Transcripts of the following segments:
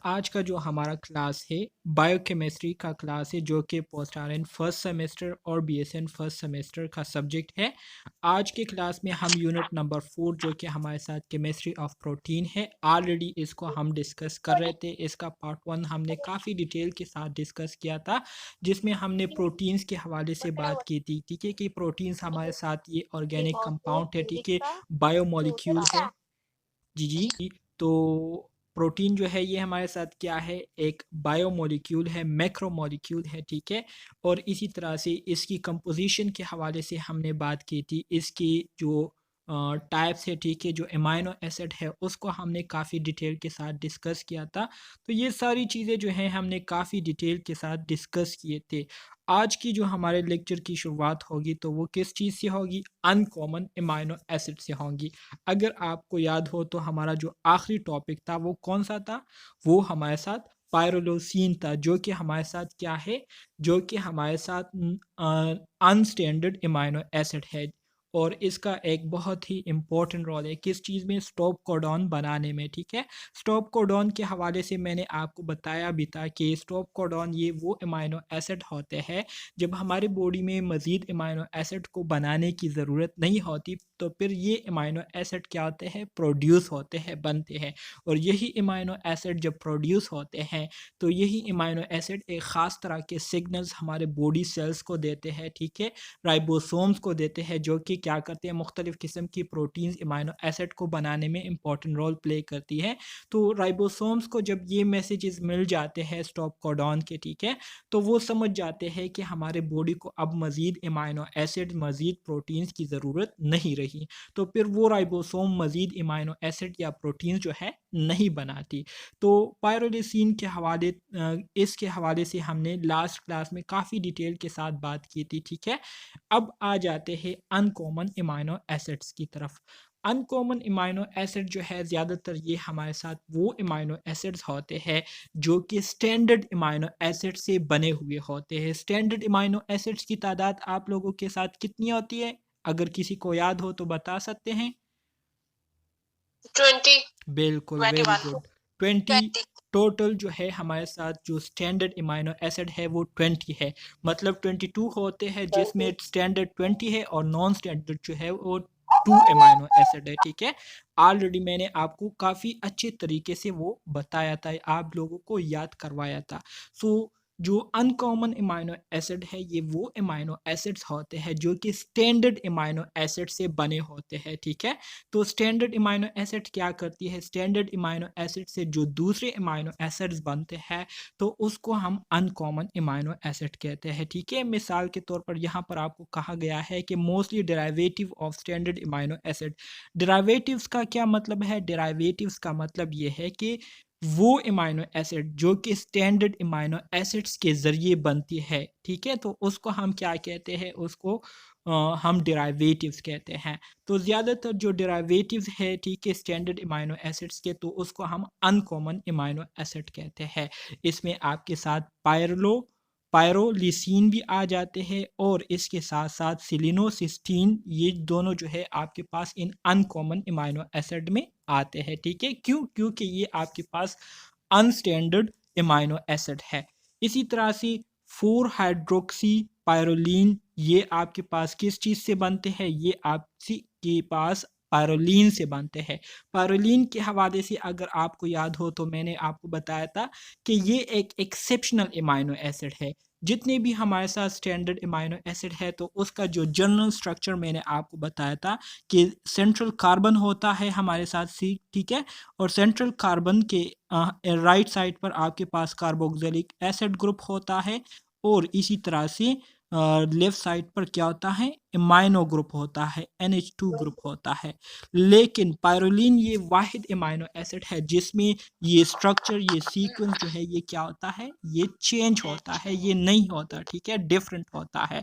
आज का जो हमारा क्लास है बायोकेमिस्ट्री का क्लास है जो कि पोस्ट आरएन फर्स्ट सेमेस्टर और बीएसएन फर्स्ट सेमेस्टर का सब्जेक्ट है। आज के क्लास में हम यूनिट नंबर 4 जो कि हमारे साथ केमिस्ट्री ऑफ प्रोटीन है, ऑलरेडी इसको हम डिस्कस कर रहे थे। इसका पार्ट 1 हमने काफ़ी डिटेल के साथ डिस्कस किया था, जिसमें हमने प्रोटीन्स के हवाले से बात की थी। ठीक है कि प्रोटीन्स हमारे साथ ये ऑर्गेनिक कंपाउंड है, ठीक है, बायोमोलिक्यूल है। जी, जी। तो प्रोटीन जो है ये हमारे साथ क्या है, एक बायोमोलिक्यूल है, मैक्रोमोलिक्यूल है, ठीक है। और इसी तरह से इसकी कंपोजिशन के हवाले से हमने बात की थी। इसकी जो टाइप्स है, ठीक है, जो अमाइनो एसिड है उसको हमने काफ़ी डिटेल के साथ डिस्कस किया था। तो ये सारी चीज़ें जो हैं हमने काफ़ी डिटेल के साथ डिस्कस किए थे। आज की जो हमारे लेक्चर की शुरुआत होगी तो वो किस चीज़ से होगी, अनकॉमन अमाइनो एसिड से होंगी। अगर आपको याद हो तो हमारा जो आखिरी टॉपिक था वो कौन सा था, वो हमारे साथ पायरोलोसिन था, जो कि हमारे साथ क्या है, जो कि हमारे साथ अनस्टैंडर्ड अमाइनो एसिड है। और इसका एक बहुत ही इम्पोर्टेंट रोल है किस चीज़ में, स्टॉप कोडॉन बनाने में, ठीक है। स्टॉप कोडॉन के हवाले से मैंने आपको बताया भी था कि स्टॉप कोडॉन ये वो अमाइनो एसिड होते हैं जब हमारी बॉडी में मज़ीद अमाइनो एसिड को बनाने की ज़रूरत नहीं होती, तो फिर ये अमाइनो एसिड क्या होते हैं, प्रोड्यूस होते हैं, बनते हैं। और यही अमाइनो एसिड जब प्रोड्यूस होते हैं तो यही अमाइनो एसिड एक ख़ास तरह के सिग्नल्स हमारे बॉडी सेल्स को देते हैं, ठीक है, राइबोसोम्स को देते हैं, जो कि क्या करते हैं, मुख्तलिफ़ किस्म की प्रोटीन्स अमाइनो एसिड को बनाने में इंपॉर्टेंट रोल प्ले करती है। तो राइबोसोम्स को जब ये मैसेजेस मिल जाते हैं स्टॉप कोडॉन के, ठीक है, तो वो समझ जाते हैं कि हमारे बॉडी को अब मज़ीद अमाइनो एसिड, मज़ीद प्रोटीन्स की ज़रूरत नहीं रही। तो फिर वो राइबोसोम मज़ीद अमाइनो एसिड या प्रोटीन्स जो है नहीं बनाती। तो पायरोलिसिन के हवाले इसके हवाले से हमने लास्ट क्लास में काफ़ी डिटेल के साथ बात की थी, ठीक है। अब आ जाते हैं अनकॉमन अमाइनो एसिड्स की तरफ। अनकॉमन अमाइनो एसिड जो है ज़्यादातर ये हमारे साथ वो अमाइनो एसिड्स होते हैं जो कि स्टैंडर्ड अमाइनो एसिड से बने हुए होते हैं। स्टैंडर्ड अमाइनो एसिड्स की तादाद आप लोगों के साथ कितनी होती है, अगर किसी को याद हो तो बता सकते हैं। 20, बिल्कुल, वेरी 21, गुड। 20 20। टोटल जो है हमारे साथ जो स्टैंडर्ड अमाइनो एसिड है वो 20 है। मतलब 22 होते हैं जिसमें स्टैंडर्ड 20 है और नॉन स्टैंडर्ड जो है वो 2 अमाइनो एसिड है, ठीक है। ऑलरेडी मैंने आपको काफ़ी अच्छे तरीके से वो बताया था, आप लोगों को याद करवाया था। सो जो अनकॉमन अमाइनो एसिड है ये वो अमाइनो एसिड्स होते हैं जो कि स्टैंडर्ड अमाइनो एसिड से बने होते हैं, ठीक है। तो स्टैंडर्ड अमाइनो एसिड क्या करती है, स्टैंडर्ड अमाइनो एसिड से जो दूसरे अमाइनो एसिड्स बनते हैं तो उसको हम अनकॉमन अमाइनो एसिड कहते हैं, ठीक है। मिसाल के तौर पर यहाँ पर आपको कहा गया है कि mostly derivative of standard amino acid. Derivatives का क्या मतलब है, डेरिवेटिव्स का मतलब ये है कि वो अमाइनो एसिड जो कि स्टैंडर्ड अमाइनो एसिड्स के ज़रिए बनती है, ठीक है, तो उसको हम क्या कहते हैं, उसको हम डेरिवेटिव्स कहते हैं। तो ज़्यादातर जो डेरिवेटिव्स है, ठीक है, स्टैंडर्ड अमाइनो एसिड्स के, तो उसको हम अनकॉमन अमाइनो एसिड कहते हैं। इसमें आपके साथ पायरोलिसिन भी आ जाते हैं और इसके साथ साथ सिलिनोसिस्टीन, ये दोनों जो है आपके पास इन अनकॉमन अमाइनो एसिड में आते हैं, ठीक है। क्यों, क्योंकि ये आपके पास अनस्टैंडर्ड अमाइनो एसिड है। इसी तरह से 4 हाइड्रोक्सी पायरोलिन ये आपके पास किस चीज़ से बनते हैं, ये आपसी के पास पायरोलिन से बनते हैं। पायरोलिन के हवाले से अगर आपको याद हो तो मैंने आपको बताया था कि ये एक एक्सेप्शनल अमाइनो एसिड है। जितने भी हमारे साथ स्टैंडर्ड अमाइनो एसिड है तो उसका जो जनरल स्ट्रक्चर मैंने आपको बताया था कि सेंट्रल कार्बन होता है हमारे साथ सी, ठीक है, और सेंट्रल कार्बन के राइट साइड पर आपके पास कार्बोक्सिलिक एसिड ग्रुप होता है और इसी तरह से लेफ्ट साइड पर क्या होता है, अमाइनो ग्रुप होता है, NH2 ग्रुप होता है। लेकिन पायरोलिन ये वाहिद अमाइनो एसिड है जिसमें ये स्ट्रक्चर, ये सीक्वेंस जो है ये क्या होता है, ये चेंज होता है, ये नहीं होता, ठीक है, डिफरेंट होता है।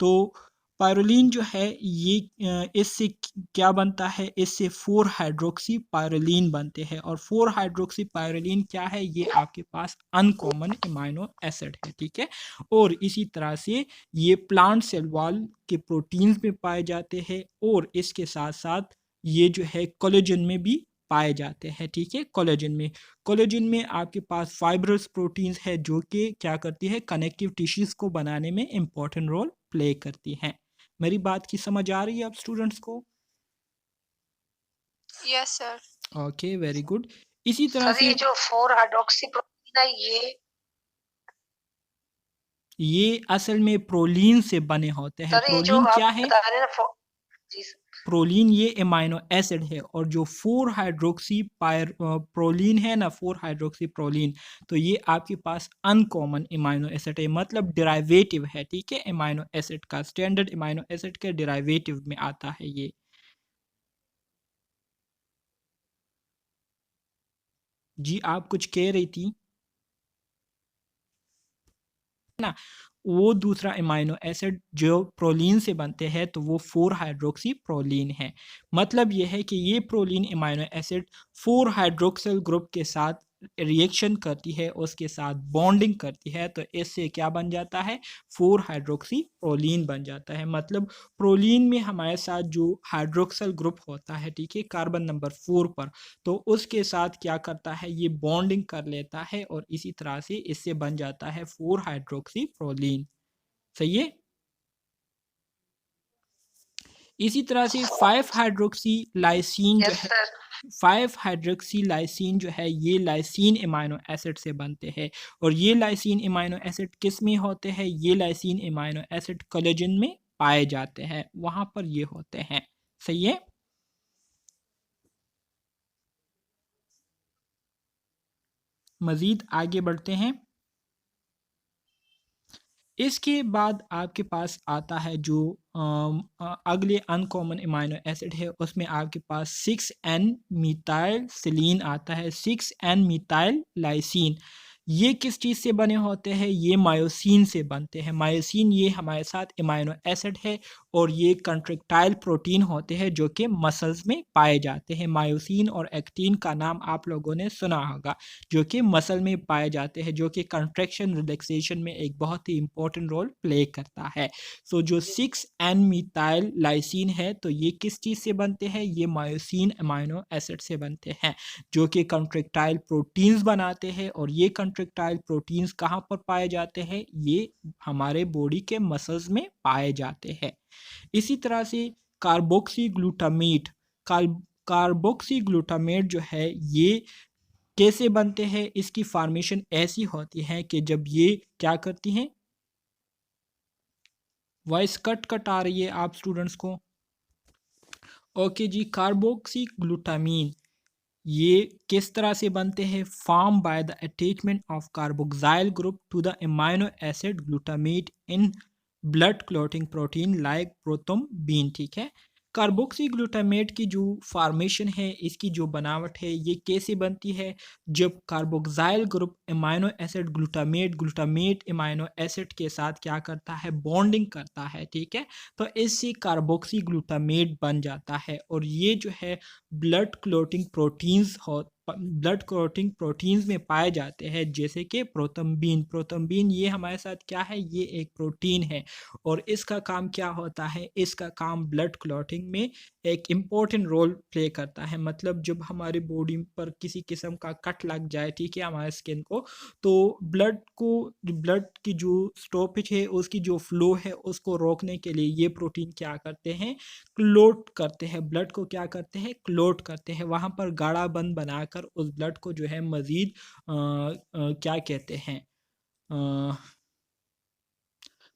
तो पायरोलिन जो है ये इससे क्या बनता है, इससे 4 हाइड्रोक्सी पायरोलिन बनते हैं और 4 हाइड्रोक्सी पायरोलिन क्या है, ये आपके पास अनकॉमन अमाइनो एसिड है, ठीक है। और इसी तरह से ये प्लांट सेल वॉल के प्रोटीन्स में पाए जाते हैं और इसके साथ साथ ये जो है कोलेजन में भी पाए जाते हैं, ठीक है। कोलेजन में आपके पास फाइब्रस प्रोटीन्स है जो कि क्या करती है, कनेक्टिव टिश्यूज को बनाने में इंपॉर्टेंट रोल प्ले करती हैं। मेरी बात की समझ आ रही है अब स्टूडेंट्स को? Yes sir. Okay, very good. इसी तरह सर से ये जो 4 हाइड्रोक्सी प्रोटीन है ये असल में प्रोलीन से बने होते हैं। सर ये जो प्रोलीन आप क्या है? बता रहे हैं ना जी सर। प्रोलीन ये एमाइनो एसिड है, और जो 4 हाइड्रोक्सी प्रोलीन है ना, 4 हाइड्रोक्सी प्रोलीन, तो ये आपके पास अनकॉमन एमाइनो एसिड है, मतलब डेरिवेटिव है, ठीक है। एमाइनो एसिड का स्टैंडर्ड एमाइनो एसिड के डेरिवेटिव में आता है ये। जी आप कुछ कह रही थी ना, वो दूसरा एमाइनो एसिड जो प्रोलीन से बनते हैं तो वो 4 हाइड्रोक्सी प्रोलीन है। मतलब ये है कि ये proline amino acid 4 hydroxyl group के साथ रिएक्शन करती है, उसके साथ बॉन्डिंग करती है, तो इससे क्या बन जाता है, 4 हाइड्रोक्सी प्रोलीन बन जाता है। मतलब प्रोलीन में हमारे साथ जो हाइड्रोक्सिल ग्रुप होता है, ठीक है, कार्बन नंबर 4 पर, तो उसके साथ क्या करता है, ये बॉन्डिंग कर लेता है और इसी तरह से इससे बन जाता है 4 हाइड्रोक्सी प्रोलीन। सही है। इसी तरह से 5 हाइड्रोक्सी लाइसिन जो यस है, सर। 5 हाइड्रोक्सी लाइसिन जो है, ये लाइसिन एमाइनो एसिड से बनते हैं। और ये लाइसिन एमाइनो एसिड किस में होते हैं, ये लाइसिन एमाइनो एसिड कोलेजन में पाए जाते हैं, वहां पर ये होते हैं। सही है। मजीद आगे बढ़ते हैं। इसके बाद आपके पास आता है जो अगले अनकॉमन अमाइनो एसिड है, उसमें आपके पास 6N मिथाइल सेलीन आता है, 6N मिथाइल लाइसिन। ये किस चीज़ से बने होते हैं, ये मायोसिन से बनते हैं। मायोसिन ये हमारे साथ अमाइनो एसिड है, और ये कंट्रेक्टाइल प्रोटीन होते हैं जो कि मसल्स में पाए जाते हैं। मायोसिन और एक्टिन का नाम आप लोगों ने सुना होगा, जो कि मसल में पाए जाते हैं, जो कि कंट्रैक्शन रिलैक्सेशन में एक बहुत ही इंपॉर्टेंट रोल प्ले करता है। सो जो 6N मिथाइल लाइसिन है, तो ये किस चीज़ से बनते हैं, ये मायोसिन अमाइनो एसिड से बनते हैं, जो कि कंट्रेक्टाइल प्रोटीन्स बनाते हैं। और ये कंट्रेक्टाइल प्रोटीन्स कहाँ पर पाए जाते हैं, ये हमारे बॉडी के मसल्स में पाए जाते हैं। इसी तरह से कार्बोक्सी ग्लूटामेट, कार्बोक्सी ग्लूटामेट जो है, ये कैसे बनते हैं, इसकी फॉर्मेशन ऐसी होती है कि जब ये क्या करती हैं, वॉइस कट कट आ रही है आप स्टूडेंट्स को। ओके जी, कार्बोक्सी ग्लूटामीन ये किस तरह से बनते हैं, form by the attachment of carboxyl group to the amino acid glutamate in blood clotting protein like prothrombin, ठीक है। कार्बोक्सी ग्लूटामेट की जो फॉर्मेशन है, इसकी जो बनावट है, ये कैसे बनती है, जब carboxyl group amino acid glutamate glutamate amino acid के साथ क्या करता है, बॉन्डिंग करता है, ठीक है। तो इससे कार्बोक्सी ग्लूटामेट बन जाता है, और ये जो है ब्लड क्लॉटिंग प्रोटीन्स हो, ब्लड क्लॉटिंग प्रोटीन्स में पाए जाते हैं, जैसे कि प्रोथम्बीन। प्रोथम्बीन ये हमारे साथ क्या है, ये एक प्रोटीन है, और इसका काम क्या होता है, इसका काम ब्लड क्लॉटिंग में एक इम्पॉर्टेंट रोल प्ले करता है। मतलब जब हमारी बॉडी पर किसी किस्म का कट लग जाए, ठीक है, हमारे स्किन को, तो ब्लड की जो स्टॉपेज है, उसकी जो फ्लो है, उसको रोकने के लिए ये प्रोटीन क्या करते हैं, क्लोट करते हैं, ब्लड को क्या करते हैं, क्लोट करते हैं, वहाँ पर गाढ़ा बंद बनाकर उस ब्लड को जो है मज़ीद क्या कहते हैं,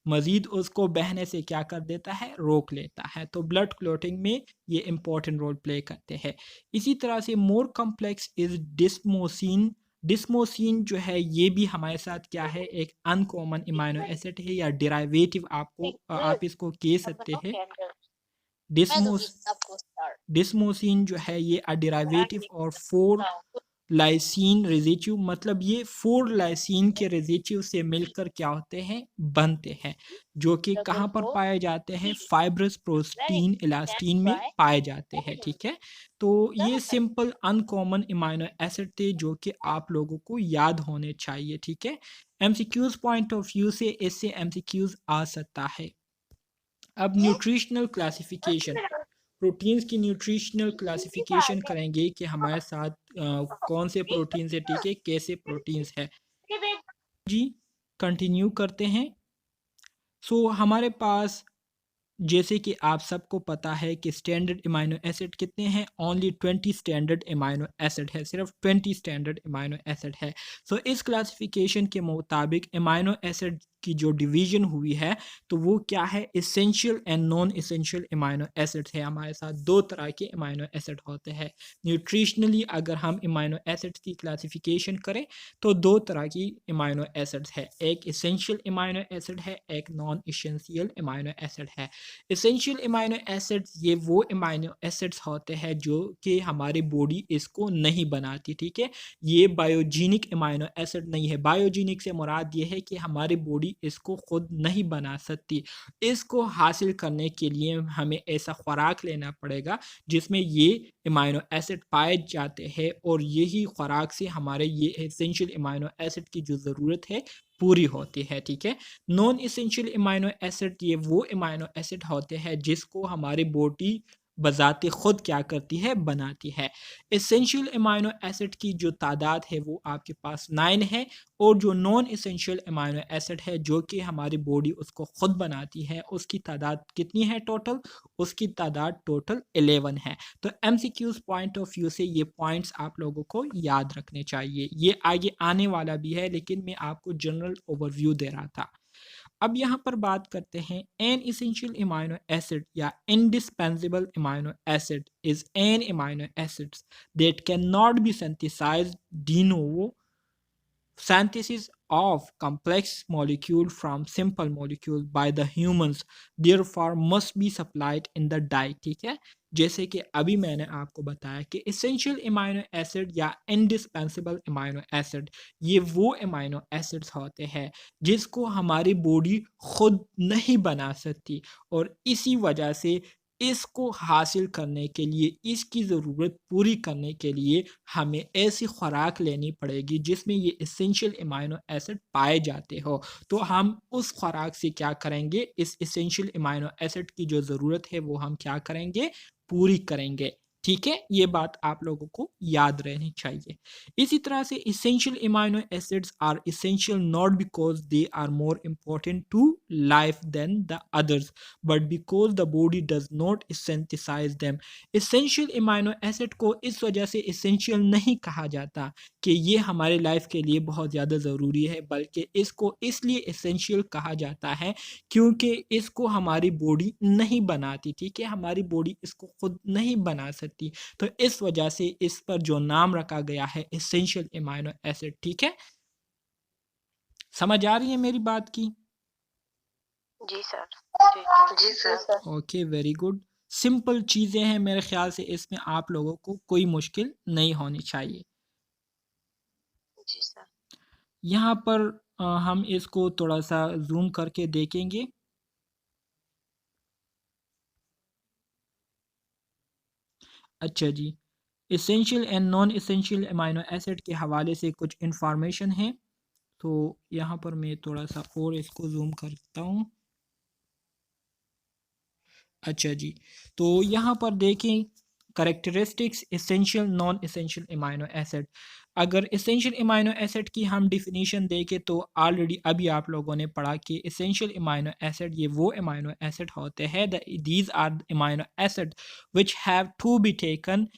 मज़ीद उसको बहने से क्या कर देता है, रोक लेता है। तो ब्लड क्लोटिंग में ये इंपॉर्टेंट रोल प्ले करते हैं। इसी तरह से मोर कम्प्लेक्स इज डिस्मोसिन। डिस्मोसिन जो है, ये भी हमारे साथ क्या है, एक अनकॉमन इमाइनो एसिड है, या डेरिवेटिव आपको आप इसको कह सकते हैं। डिस्मोस डिस्मोसिन जो है, ये अ डेरिवेटिव और 4 लाइसिन रेजिड्यू, मतलब ये 4 लाइसिन के रेजिड्यू से मिलकर क्या होते हैं, बनते हैं, जो कि कहाँ पर पाए जाते हैं, फाइब्रस प्रोटीन इलास्टिन में पाए जाते हैं, ठीक है। तो ये सिंपल अनकॉमन इमाइनो एसिड थे जो कि आप लोगों को याद होने चाहिए, ठीक है। एमसीक्यूज पॉइंट ऑफ व्यू से इससे एमसीक्यूज आ सकता है। अब न्यूट्रिशनल क्लासिफिकेशन, प्रोटीन्स की न्यूट्रिशनल क्लासिफिकेशन करेंगे कि हमारे साथ कौन से प्रोटीन्स है, ठीक है, कैसे प्रोटीन्स है जी। कंटिन्यू करते हैं। सो हमारे पास, जैसे कि आप सबको पता है कि स्टैंडर्ड अमाइनो एसिड कितने हैं, ओनली 20 स्टैंडर्ड अमाइनो एसिड है, सिर्फ 20 स्टैंडर्ड अमाइनो एसिड है। सो इस क्लासिफिकेशन के मुताबिक अमाइनो एसिड की जो डिवीजन हुई है तो वो क्या है, essential and non essential amino acid है। हमारे साथ दो तरह के अमाइनो एसिड होते हैं। न्यूट्रिशनली अगर हम अमाइनो एसिड की क्लासिफिकेशन करें तो दो तरह की अमाइनो एसिड है, एक इसेंशियल अमाइनो एसिड है, एक नॉन इसेंशियल अमाइनो एसिड है। इसेंशियल अमाइनो एसिड्स ये वो अमाइनो एसिड्स होते हैं जो कि हमारी बॉडी इसको नहीं बनाती, ठीक है। ये बायोजेनिक अमाइनो एसिड नहीं है। बायोजेनिक से मुराद ये है कि हमारी बॉडी इसको खुद नहीं बना सकती। इसको हासिल करने के लिए हमें ऐसा खुराक लेना पड़ेगा जिसमें ये अमाइनो एसिड पाए जाते हैं और यही खुराक से हमारे ये इसेंशियल अमाइनो एसिड की जो ज़रूरत है पूरी होती है, ठीक है। नॉन इसेंशियल अमाइनो एसिड ये वो अमाइनो एसिड होते हैं जिसको हमारी बॉडी बजाते खुद क्या करती है, बनाती है। इसेंशियल अमाइनो एसिड की जो तादाद है वो आपके पास 9 है और जो नॉन इसेंशियल अमाइनो एसिड है जो कि हमारी बॉडी उसको खुद बनाती है उसकी तादाद कितनी है टोटल, उसकी तादाद टोटल 11 है। तो एमसीक्यूज पॉइंट ऑफ व्यू से ये पॉइंट्स आप लोगों को याद रखने चाहिए। ये आगे आने वाला भी है लेकिन मैं आपको जनरल ओवरव्यू दे रहा था। अब यहाँ पर बात करते हैं, एन इसेंशियल अमाइनो एसिड या indispensable amino acid is an amino acids that can not be synthesized de novo synthesis of complex molecule from simple molecule by the humans therefore must be supplied in the diet, ठीक है। जैसे कि अभी मैंने आपको बताया कि essential amino acid या इंडिस्पेंसिबल अमाइनो एसिड ये वो अमाइनो एसिड्स होते हैं जिसको हमारी बॉडी खुद नहीं बना सकती और इसी वजह से इसको हासिल करने के लिए, इसकी ज़रूरत पूरी करने के लिए हमें ऐसी खुराक लेनी पड़ेगी जिसमें ये एसेंशियल अमाइनो एसिड पाए जाते हो। तो हम उस खुराक से क्या करेंगे, इस एसेंशियल अमाइनो एसिड की जो ज़रूरत है वो हम क्या करेंगे, पूरी करेंगे, ठीक है। ये बात आप लोगों को याद रहनी चाहिए। इसी तरह से essential amino acids are essential not because they are more important to life than the others but because the body does not synthesize them. Essential amino acid को इस वजह से एसेंशियल नहीं कहा जाता कि ये हमारे लाइफ के लिए बहुत ज़्यादा ज़रूरी है, बल्कि इसको इसलिए एसेंशियल कहा जाता है क्योंकि इसको हमारी बॉडी नहीं बनाती, ठीक है। हमारी बॉडी इसको खुद नहीं बना सकती, तो इस वजह से इस पर जो नाम रखा गया है एसेंशियल अमाइनो एसिड, ठीक है। समझ आ रही है मेरी बात की? जी सर। जी sir. Okay, very good. Simple चीज़ें हैं, मेरे ख्याल से इसमें आप लोगों को कोई मुश्किल नहीं होनी चाहिए। जी सर। यहाँ पर हम इसको थोड़ा सा जूम करके देखेंगे। अच्छा जी, essential and non essential amino acid के हवाले से कुछ इंफॉर्मेशन है, तो यहाँ पर मैं थोड़ा सा और इसको जूम करता हूँ। अच्छा जी, तो यहाँ पर देखें characteristics essential non essential amino acid. अगर एसेंशियल अमाइनो एसिड की हम डिफिनीशन देखें तो ऑलरेडी अभी आप लोगों ने पढ़ा कि एसेंशियल अमाइनो एसिड ये वो अमाइनो एसिड होते हैं, these are amino acid which have to be taken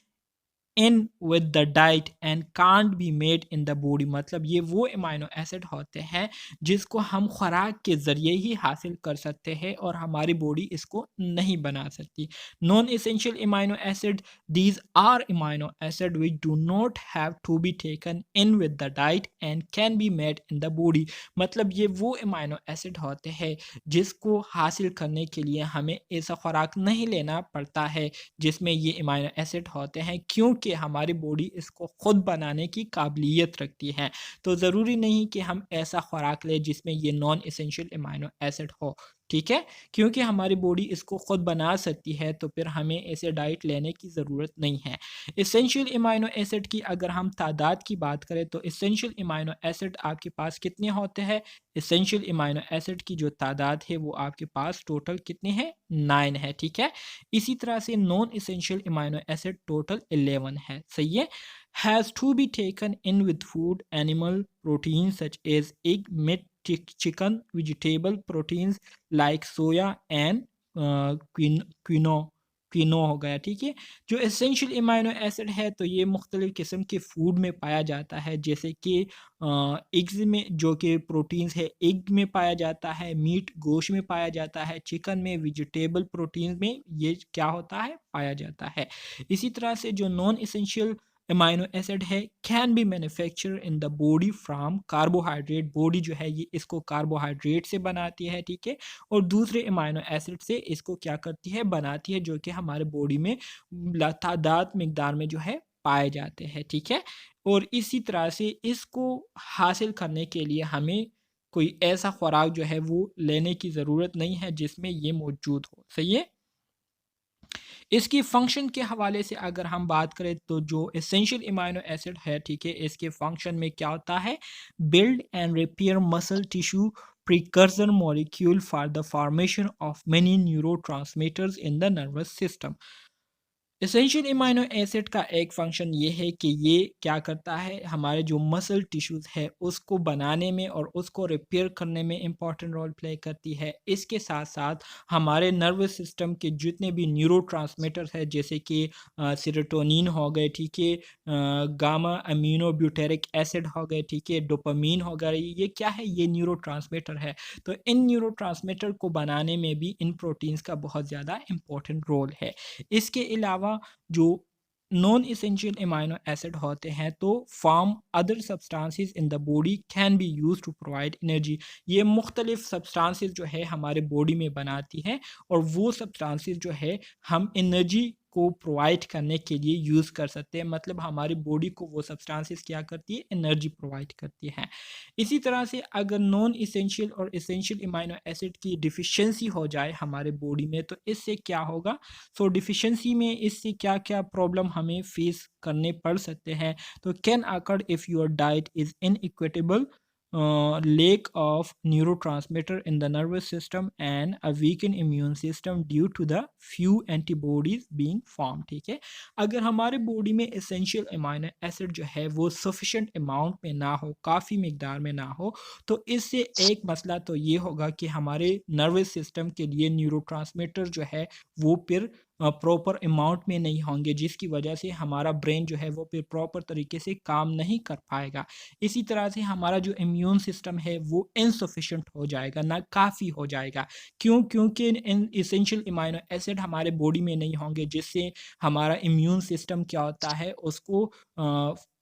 in with the diet and can't be made in the body. मतलब ये वो अमाइनो एसिड होते हैं जिसको हम खुराक के ज़रिए ही हासिल कर सकते हैं और हमारी बॉडी इसको नहीं बना सकती। Non essential amino acid, these are amino acid which do not have to be taken in with the diet and can be made in the body. मतलब ये वो अमाइनो एसिड होते हैं जिसको हासिल करने के लिए हमें ऐसा खुराक नहीं लेना पड़ता है जिसमें ये अमाइनो एसिड होते हैं, क्योंकि हमारी बॉडी इसको खुद बनाने की काबिलियत रखती है। तो ज़रूरी नहीं कि हम ऐसा खुराक लें जिसमें ये नॉन एसेंशियल अमाइनो एसिड हो। ठीक है? क्योंकि हमारी बॉडी इसको खुद बना सकती है, तो फिर हमें ऐसे डाइट लेने की ज़रूरत नहीं है। एसेंशियल अमाइनो एसिड की अगर हम तादाद की बात करें, तो एसेंशियल अमाइनो एसिड आपके पास कितने होते हैं? एसेंशियल अमाइनो एसिड की जो तादाद है वो आपके पास टोटल कितने हैं? 9 है, ठीक है? इसी तरह से non essential amino acid total 11 है, सही है? Has to be taken in with food animal proteins such as egg, meat, chicken, vegetable proteins like soya and quinoa quinoa हो गया, ठीक है? जो एसेंशियल अमाइनो एसिड है, तो ये मुख्तलिफ किस्म के फूड में पाया जाता है, जैसे कि एग्स में जो कि प्रोटीन्स है एग में पाया जाता है, मीट गोश्त में पाया जाता है, चिकन में, वेजिटेबल प्रोटीन में ये क्या होता है, पाया जाता है। इसी तरह से जो नॉन एसेंशियल अमाइनो एसिड है can be manufacture in the body from carbohydrate, body जो है ये इसको कार्बोहाइड्रेट से बनाती है, ठीक है? और दूसरे अमाइनो एसिड से इसको क्या करती है, बनाती है, जो कि हमारे बॉडी में तादाद मिकदार में जो है पाए जाते हैं, ठीक है? और इसी तरह से इसको हासिल करने के लिए हमें कोई ऐसा खुराक जो है वो लेने की ज़रूरत नहीं है जिसमें ये मौजूद हो, सही है? इसकी फंक्शन के हवाले से अगर हम बात करें, तो जो एसेंशियल अमाइनो एसिड है, ठीक है, इसके फंक्शन में क्या होता है? Build and repair muscle tissue, precursor molecule for the formation of many neurotransmitters in the nervous system. Essential amino acid का एक फंक्शन ये है कि ये क्या करता है, हमारे जो मसल टिश्यूज़ है उसको बनाने में और उसको रिपेयर करने में इम्पॉर्टेंट रोल प्ले करती है। इसके साथ साथ हमारे नर्वस सिस्टम के जितने भी न्यूरोट्रांसमीटर्स हैं, जैसे कि सेरोटोनिन हो गए, ठीक है, गामा अमीनो ब्यूटेरिक एसिड हो गए, ठीक है, डोपामीन हो गए, ये क्या है, ये न्यूरोट्रांसमीटर है। तो इन न्यूरोट्रांसमीटर को बनाने में भी इन प्रोटीन्स का बहुत ज़्यादा इम्पोर्टेंट रोल है। इसके अलावा जो नॉन एसेंशियल अमाइनो एसिड होते हैं, तो form other substances in the body can be use to provide energy. ये मुख्तलिफ सब्सटेंसेस जो है हमारे बॉडी में बनाती हैं, और वो सब्सटेंसेस जो है हम एनर्जी को प्रोवाइड करने के लिए यूज़ कर सकते हैं, मतलब हमारी बॉडी को वो सब्सटेंसेस क्या करती है, एनर्जी प्रोवाइड करती हैं। इसी तरह से अगर नॉन एसेंशियल और एसेंशियल अमाइनो एसिड की डिफिशिएंसी हो जाए हमारे बॉडी में, तो इससे क्या होगा? सो डिफिशिएंसी में इससे क्या-क्या प्रॉब्लम हमें फेस करने पड़ सकते हैं? तो can occur if your diet is inequitable, lack of neurotransmitter in the nervous system and a weakened immune system due to the few antibodies being formed, ठीक है? अगर हमारे बॉडी में एसेंशियल अमाइनो एसिड जो है वो सफिशिएंट अमाउंट में ना हो, काफ़ी मिकदार में ना हो, तो इससे एक मसला तो ये होगा कि हमारे नर्वस सिस्टम के लिए न्यूरोट्रांसमीटर जो है वो फिर प्रॉपर अमाउंट में नहीं होंगे, जिसकी वजह से हमारा ब्रेन जो है वो फिर प्रॉपर तरीके से काम नहीं कर पाएगा। इसी तरह से हमारा जो इम्यून सिस्टम है वो इनसफिशिएंट हो जाएगा, ना काफ़ी हो जाएगा। क्यों? क्योंकि इन एसेंशियल अमाइनो एसिड हमारे बॉडी में नहीं होंगे, जिससे हमारा इम्यून सिस्टम क्या होता है, उसको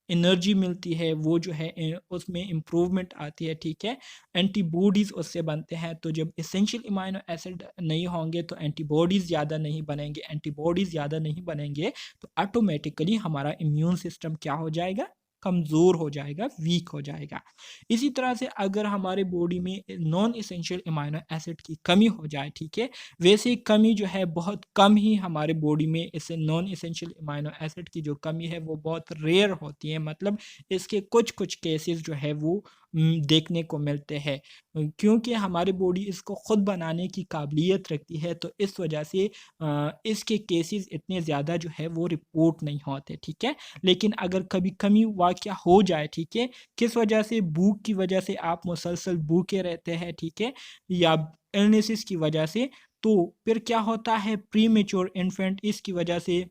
एनर्जी मिलती है, वो जो है उसमें इम्प्रूवमेंट आती है, ठीक है? एंटीबॉडीज़ उससे बनते हैं, तो जब एसेंशियल अमाइनो एसिड नहीं होंगे तो एंटीबॉडीज़ ज़्यादा नहीं बनेंगे, एंटीबॉडीज़ ज़्यादा नहीं बनेंगे, तो ऑटोमेटिकली हमारा इम्यून सिस्टम क्या हो जाएगा, कमज़ोर हो जाएगा, वीक हो जाएगा। इसी तरह से अगर हमारे बॉडी में नॉन एसेंशियल अमाइनो एसिड की कमी हो जाए, ठीक है, वैसे कमी जो है बहुत कम ही हमारे बॉडी में इसे नॉन एसेंशियल अमाइनो एसिड की जो कमी है वो बहुत रेयर होती है, मतलब इसके कुछ कुछ केसेस जो है वो देखने को मिलते हैं, क्योंकि हमारी बॉडी इसको ख़ुद बनाने की काबिलियत रखती है, तो इस वजह से इसके केसेस इतने ज़्यादा जो है वो रिपोर्ट नहीं होते, ठीक है? लेकिन अगर कभी कमी वाक़या हो जाए, ठीक है, किस वजह से, भूख की वजह से आप मुसलसल भूखे रहते हैं, ठीक है, या इलनेसेस की वजह से, तो फिर क्या होता है, प्रीमेच्योर इन्फेंट, इसकी वजह से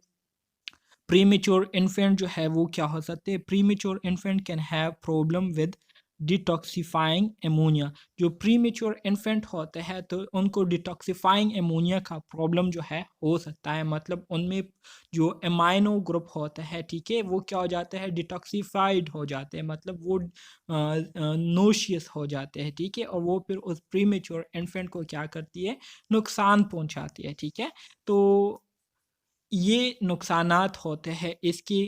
प्रीमेच्योर इन्फेंट जो है वो क्या हो सकते हैं, premature infant can have problem with detoxifying ammonia. जो प्रीमेच्योर इन्फेंट होते हैं तो उनको डिटॉक्सिफाइंग एमोनिया का प्रॉब्लम जो है हो सकता है, मतलब उनमें जो एमाइनो ग्रुप होते हैं, ठीक है, वो क्या हो जाते हैं, डिटॉक्सिफाइड हो जाते हैं, मतलब वो नोशियस हो जाते हैं, ठीक है, और वो फिर उस प्रीमेच्योर इन्फेंट को क्या करती है, नुकसान पहुंचाती है, ठीक है? तो ये नुकसानात होते हैं इसके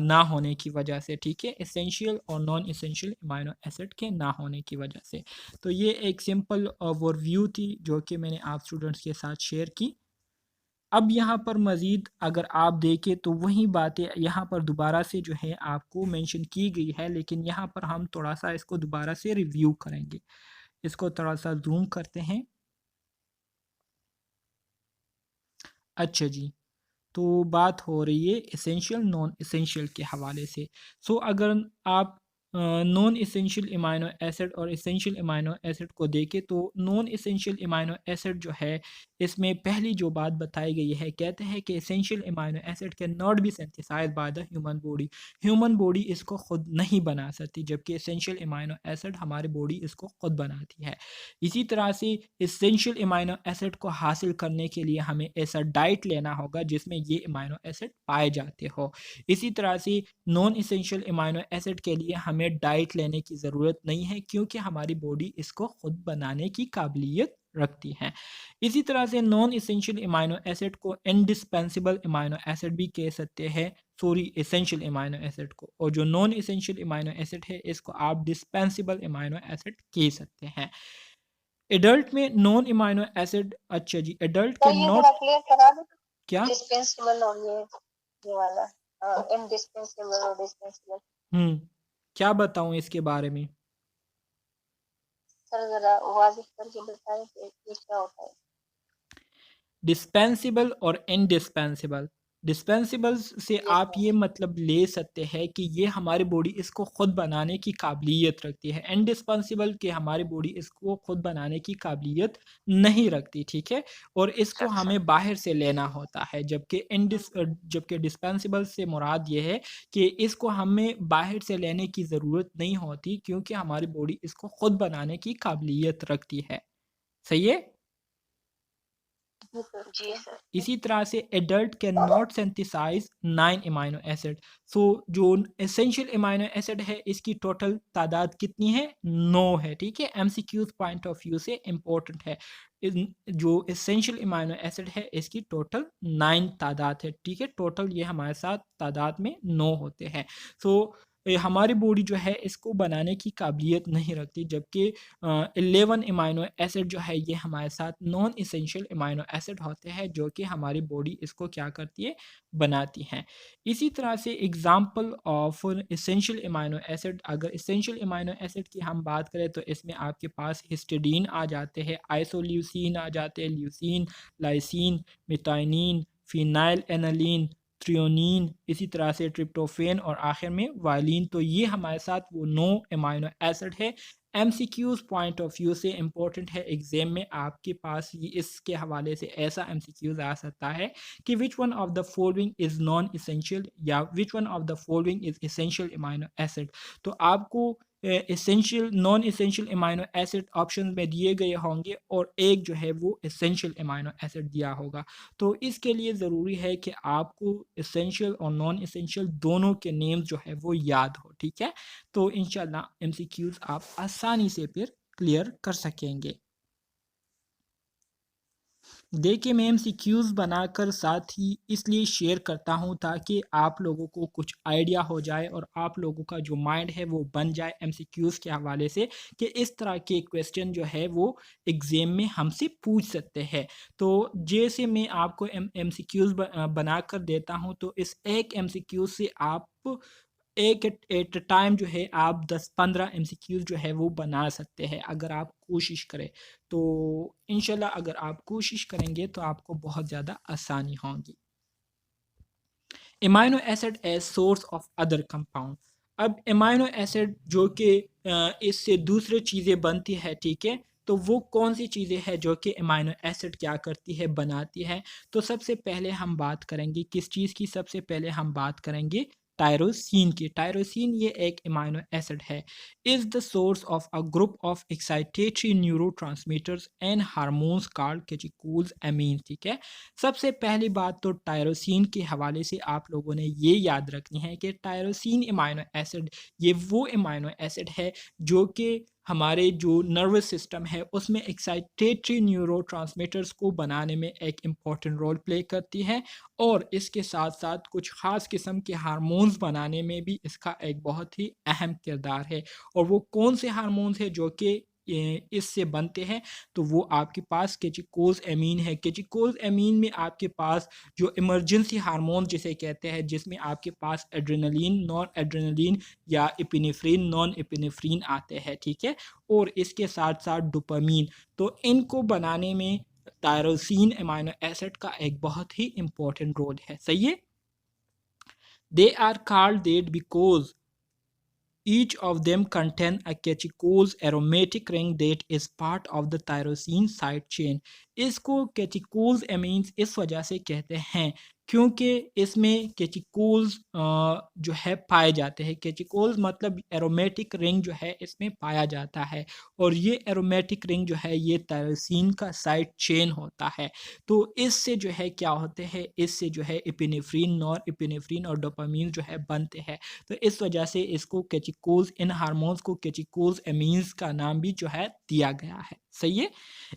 ना होने की वजह से, ठीक है, एसेंशियल और नॉन एसेंशियल अमाइनो एसिड के ना होने की वजह से। तो ये एक सिंपल ओवरव्यू थी जो कि मैंने आप स्टूडेंट्स के साथ शेयर की। अब यहाँ पर मज़ीद अगर आप देखें तो वही बातें यहाँ पर दोबारा से जो है आपको मेंशन की गई है, लेकिन यहाँ पर हम थोड़ा सा इसको दोबारा से रिव्यू करेंगे। इसको थोड़ा सा जूम करते हैं। अच्छा जी, तो बात हो रही है एसेंशियल नॉन एसेंशियल के हवाले से। सो अगर आप नॉन एसेंशियल अमाइनो एसिड और एसेंशियल अमाइनो एसिड को देखें तो नॉन एसेंशियल अमाइनो एसिड जो है इसमें पहली जो बात बताई गई है, कहते हैं कि essential amino acid can not be synthesized by the human body. Human body इसको खुद नहीं बना सकती, जबकि एसेंशियल अमाइनो एसिड हमारी बॉडी इसको खुद बनाती है। इसी तरह से एसेंशियल अमाइनो एसिड को हासिल करने के लिए हमें ऐसा डाइट लेना होगा जिसमें ये अमाइनो एसिड पाए जाते हो। इसी तरह से नॉन एसेंशियल अमाइनो एसिड के लिए हमें डाइट लेने की ज़रूरत नहीं है, क्योंकि हमारी बॉडी इसको खुद बनाने की काबिलियत रखती है। इसी तरह से नॉन एसेंशियल अमाइनो एसिड को इंडिस्पेंसिबल अमाइनो एसिड भी कह सकते हैं, सॉरी एसेंशियल अमाइनो एसिड को, और जो नॉन एसेंशियल अमाइनो एसिड है इसको आप डिस्पेंसिबल अमाइनो एसिड कह सकते हैं। एडल्ट में नॉन अमाइनो एसिड, अच्छा जी, एडल्ट तो के ये नॉट जरा क्लियर करा दो, क्या डिस्पेंसेबल और ये वाला इनडिस्पेंसेबल और डिस्पेंसेबल। क्या बताऊं इसके बारे में? सर जरा वाजिब करके बताएं कि ये क्या होता है। डिस्पेंसिबल और इनडिस्पेंसिबल। डिस्पेंसिबल से यस आप सर। ये मतलब ले सकते हैं कि ये हमारी बॉडी इसको खुद बनाने की काबिलियत रखती है। इनडिस्पेंसिबल कि हमारी बॉडी इसको खुद बनाने की काबिलियत नहीं रखती, ठीक है, और इसको अच्छा। हमें बाहर से लेना होता है। जबकि डिस्पेंसिबल से मुराद ये है कि इसको हमें बाहर से लेने की ज़रूरत नहीं होती, क्योंकि हमारी बॉडी इसको खुद बनाने की काबिलियत रखती है। सही है? जी सर। इसी तरह से adult can not synthesise 9 amino acid. So जो एसेंशियल अमाइनो एसिड है इसकी टोटल तादाद कितनी है? 9 है, ठीक है, एमसीक्यूज पॉइंट ऑफ व्यू से इम्पोर्टेंट है। जो एसेंशियल अमाइनो एसिड है इसकी टोटल 9 तादाद है, ठीक है, टोटल ये हमारे साथ तादाद में 9 होते हैं। सो हमारी बॉडी जो है इसको बनाने की काबिलियत नहीं रखती, जबकि 11 अमाइनो एसिड जो है ये हमारे साथ नॉन एसेंशियल अमाइनो एसिड होते हैं, जो कि हमारी बॉडी इसको क्या करती है? बनाती हैं। इसी तरह से example of essential amino acid, अगर एसेंशियल अमाइनो एसिड की हम बात करें तो इसमें आपके पास हिस्टिडीन आ जाते हैं, आइसोल्यूसिन आ जाते हैं, leucine, lysine, methionine, phenyl alanine, threonine, इसी तरह से ट्रिप्टोफेन और आखिर में वायलिन। तो ये हमारे साथ वो 9 अमाइनो एसिड है। एमसीक्यूज पॉइंट ऑफ व्यू से इम्पोर्टेंट है, एग्जाम में आपके पास ये इसके हवाले से ऐसा एमसीक्यूज आ सकता है कि which one of the following is non essential या which one of the following is essential amino acid. तो आपको essential non essential amino acid option में दिए गए होंगे और एक जो है वो एसेंशियल अमाइनो एसिड दिया होगा। तो इसके लिए ज़रूरी है कि आपको एसेंशियल और नॉन एसेंशियल दोनों के नेम्स जो है वो याद हो, ठीक है। तो इंशाल्लाह एमसीक्यूज आप आसानी से फिर क्लियर कर सकेंगे। देखिए, मैं एमसीक्यूज बनाकर साथ ही इसलिए शेयर करता हूँ ताकि आप लोगों को कुछ आइडिया हो जाए और आप लोगों का जो माइंड है वो बन जाए एमसीक्यूज के हवाले से, कि इस तरह के क्वेश्चन जो है वो एग्ज़ाम में हमसे पूछ सकते हैं। तो जैसे मैं आपको एमसीक्यूज बना कर देता हूँ, तो इस एक एमसीक्यूज से आप एक एट टाइम जो है आप 10-15 एमसीक्यूज जो है वो बना सकते हैं, अगर आप कोशिश करें। तो इंशाल्लाह अगर आप कोशिश करेंगे तो आपको बहुत ज़्यादा आसानी होगी। Amino acid as source of other compound. अब अमाइनो एसिड जो कि इससे दूसरे चीज़ें बनती है, ठीक है, तो वो कौन सी चीज़ें हैं जो कि अमाइनो एसिड क्या करती है? बनाती है। तो सबसे पहले हम बात करेंगे किस चीज़ की? सबसे पहले हम बात करेंगे टायरोसिन की। टायरोसिन ये एक अमाइनो एसिड है, is the source of a group of excitatory neurotransmitters and hormones called catechols amine, ठीक है। सबसे पहली बात तो टायरोसिन के हवाले से आप लोगों ने ये याद रखनी है कि टायरोसिन अमाइनो एसिड ये वो अमाइनो एसिड है जो कि हमारे जो नर्वस सिस्टम है उसमें एक्साइटेटरी न्यूरोट्रांसमीटर्स को बनाने में एक इम्पॉर्टेंट रोल प्ले करती है, और इसके साथ साथ कुछ ख़ास किस्म के हार्मोन्स बनाने में भी इसका एक बहुत ही अहम किरदार है। और वो कौन से हार्मोन्स हैं जो कि इससे बनते हैं, तो वो आपके पास केचिकोज एमीन है। केचिकोज एमीन में आपके पास जो इमरजेंसी हार्मोन जिसे कहते हैं, जिसमें आपके पास एड्रेनलिन, नॉन एड्रेनलिन या एपिनेफ्रिन, नॉन एपिनेफ्रिन आते हैं, ठीक है। और इसके साथ साथ डोपामीन, तो इनको बनाने में टायरोसिन अमीनो एसिड का एक बहुत ही इम्पोर्टेंट रोल है। सही है। They are called that because each of them contain a catechol aromatic ring that is part of the tyrosine side chain। इसको कैचिकोल्स एमीन्स इस वजह से कहते हैं क्योंकि इसमें कैचिकोल्स जो है पाए जाते हैं। कैचिकोल्स मतलब एरोमेटिक रिंग जो है इसमें पाया जाता है, और ये एरोमेटिक रिंग जो है ये टायरोसिन का साइड चेन होता है। तो इससे जो है क्या होते हैं, इससे जो है एपिनेफ्रिन, नॉर एपिनेफ्रिन और डोपामीन जो है बनते हैं। तो इस वजह से इसको कैचिकोल्स, इन हार्मोन्स को कैचिकोल्स एमीन्स का नाम भी जो है दिया गया है। सही है।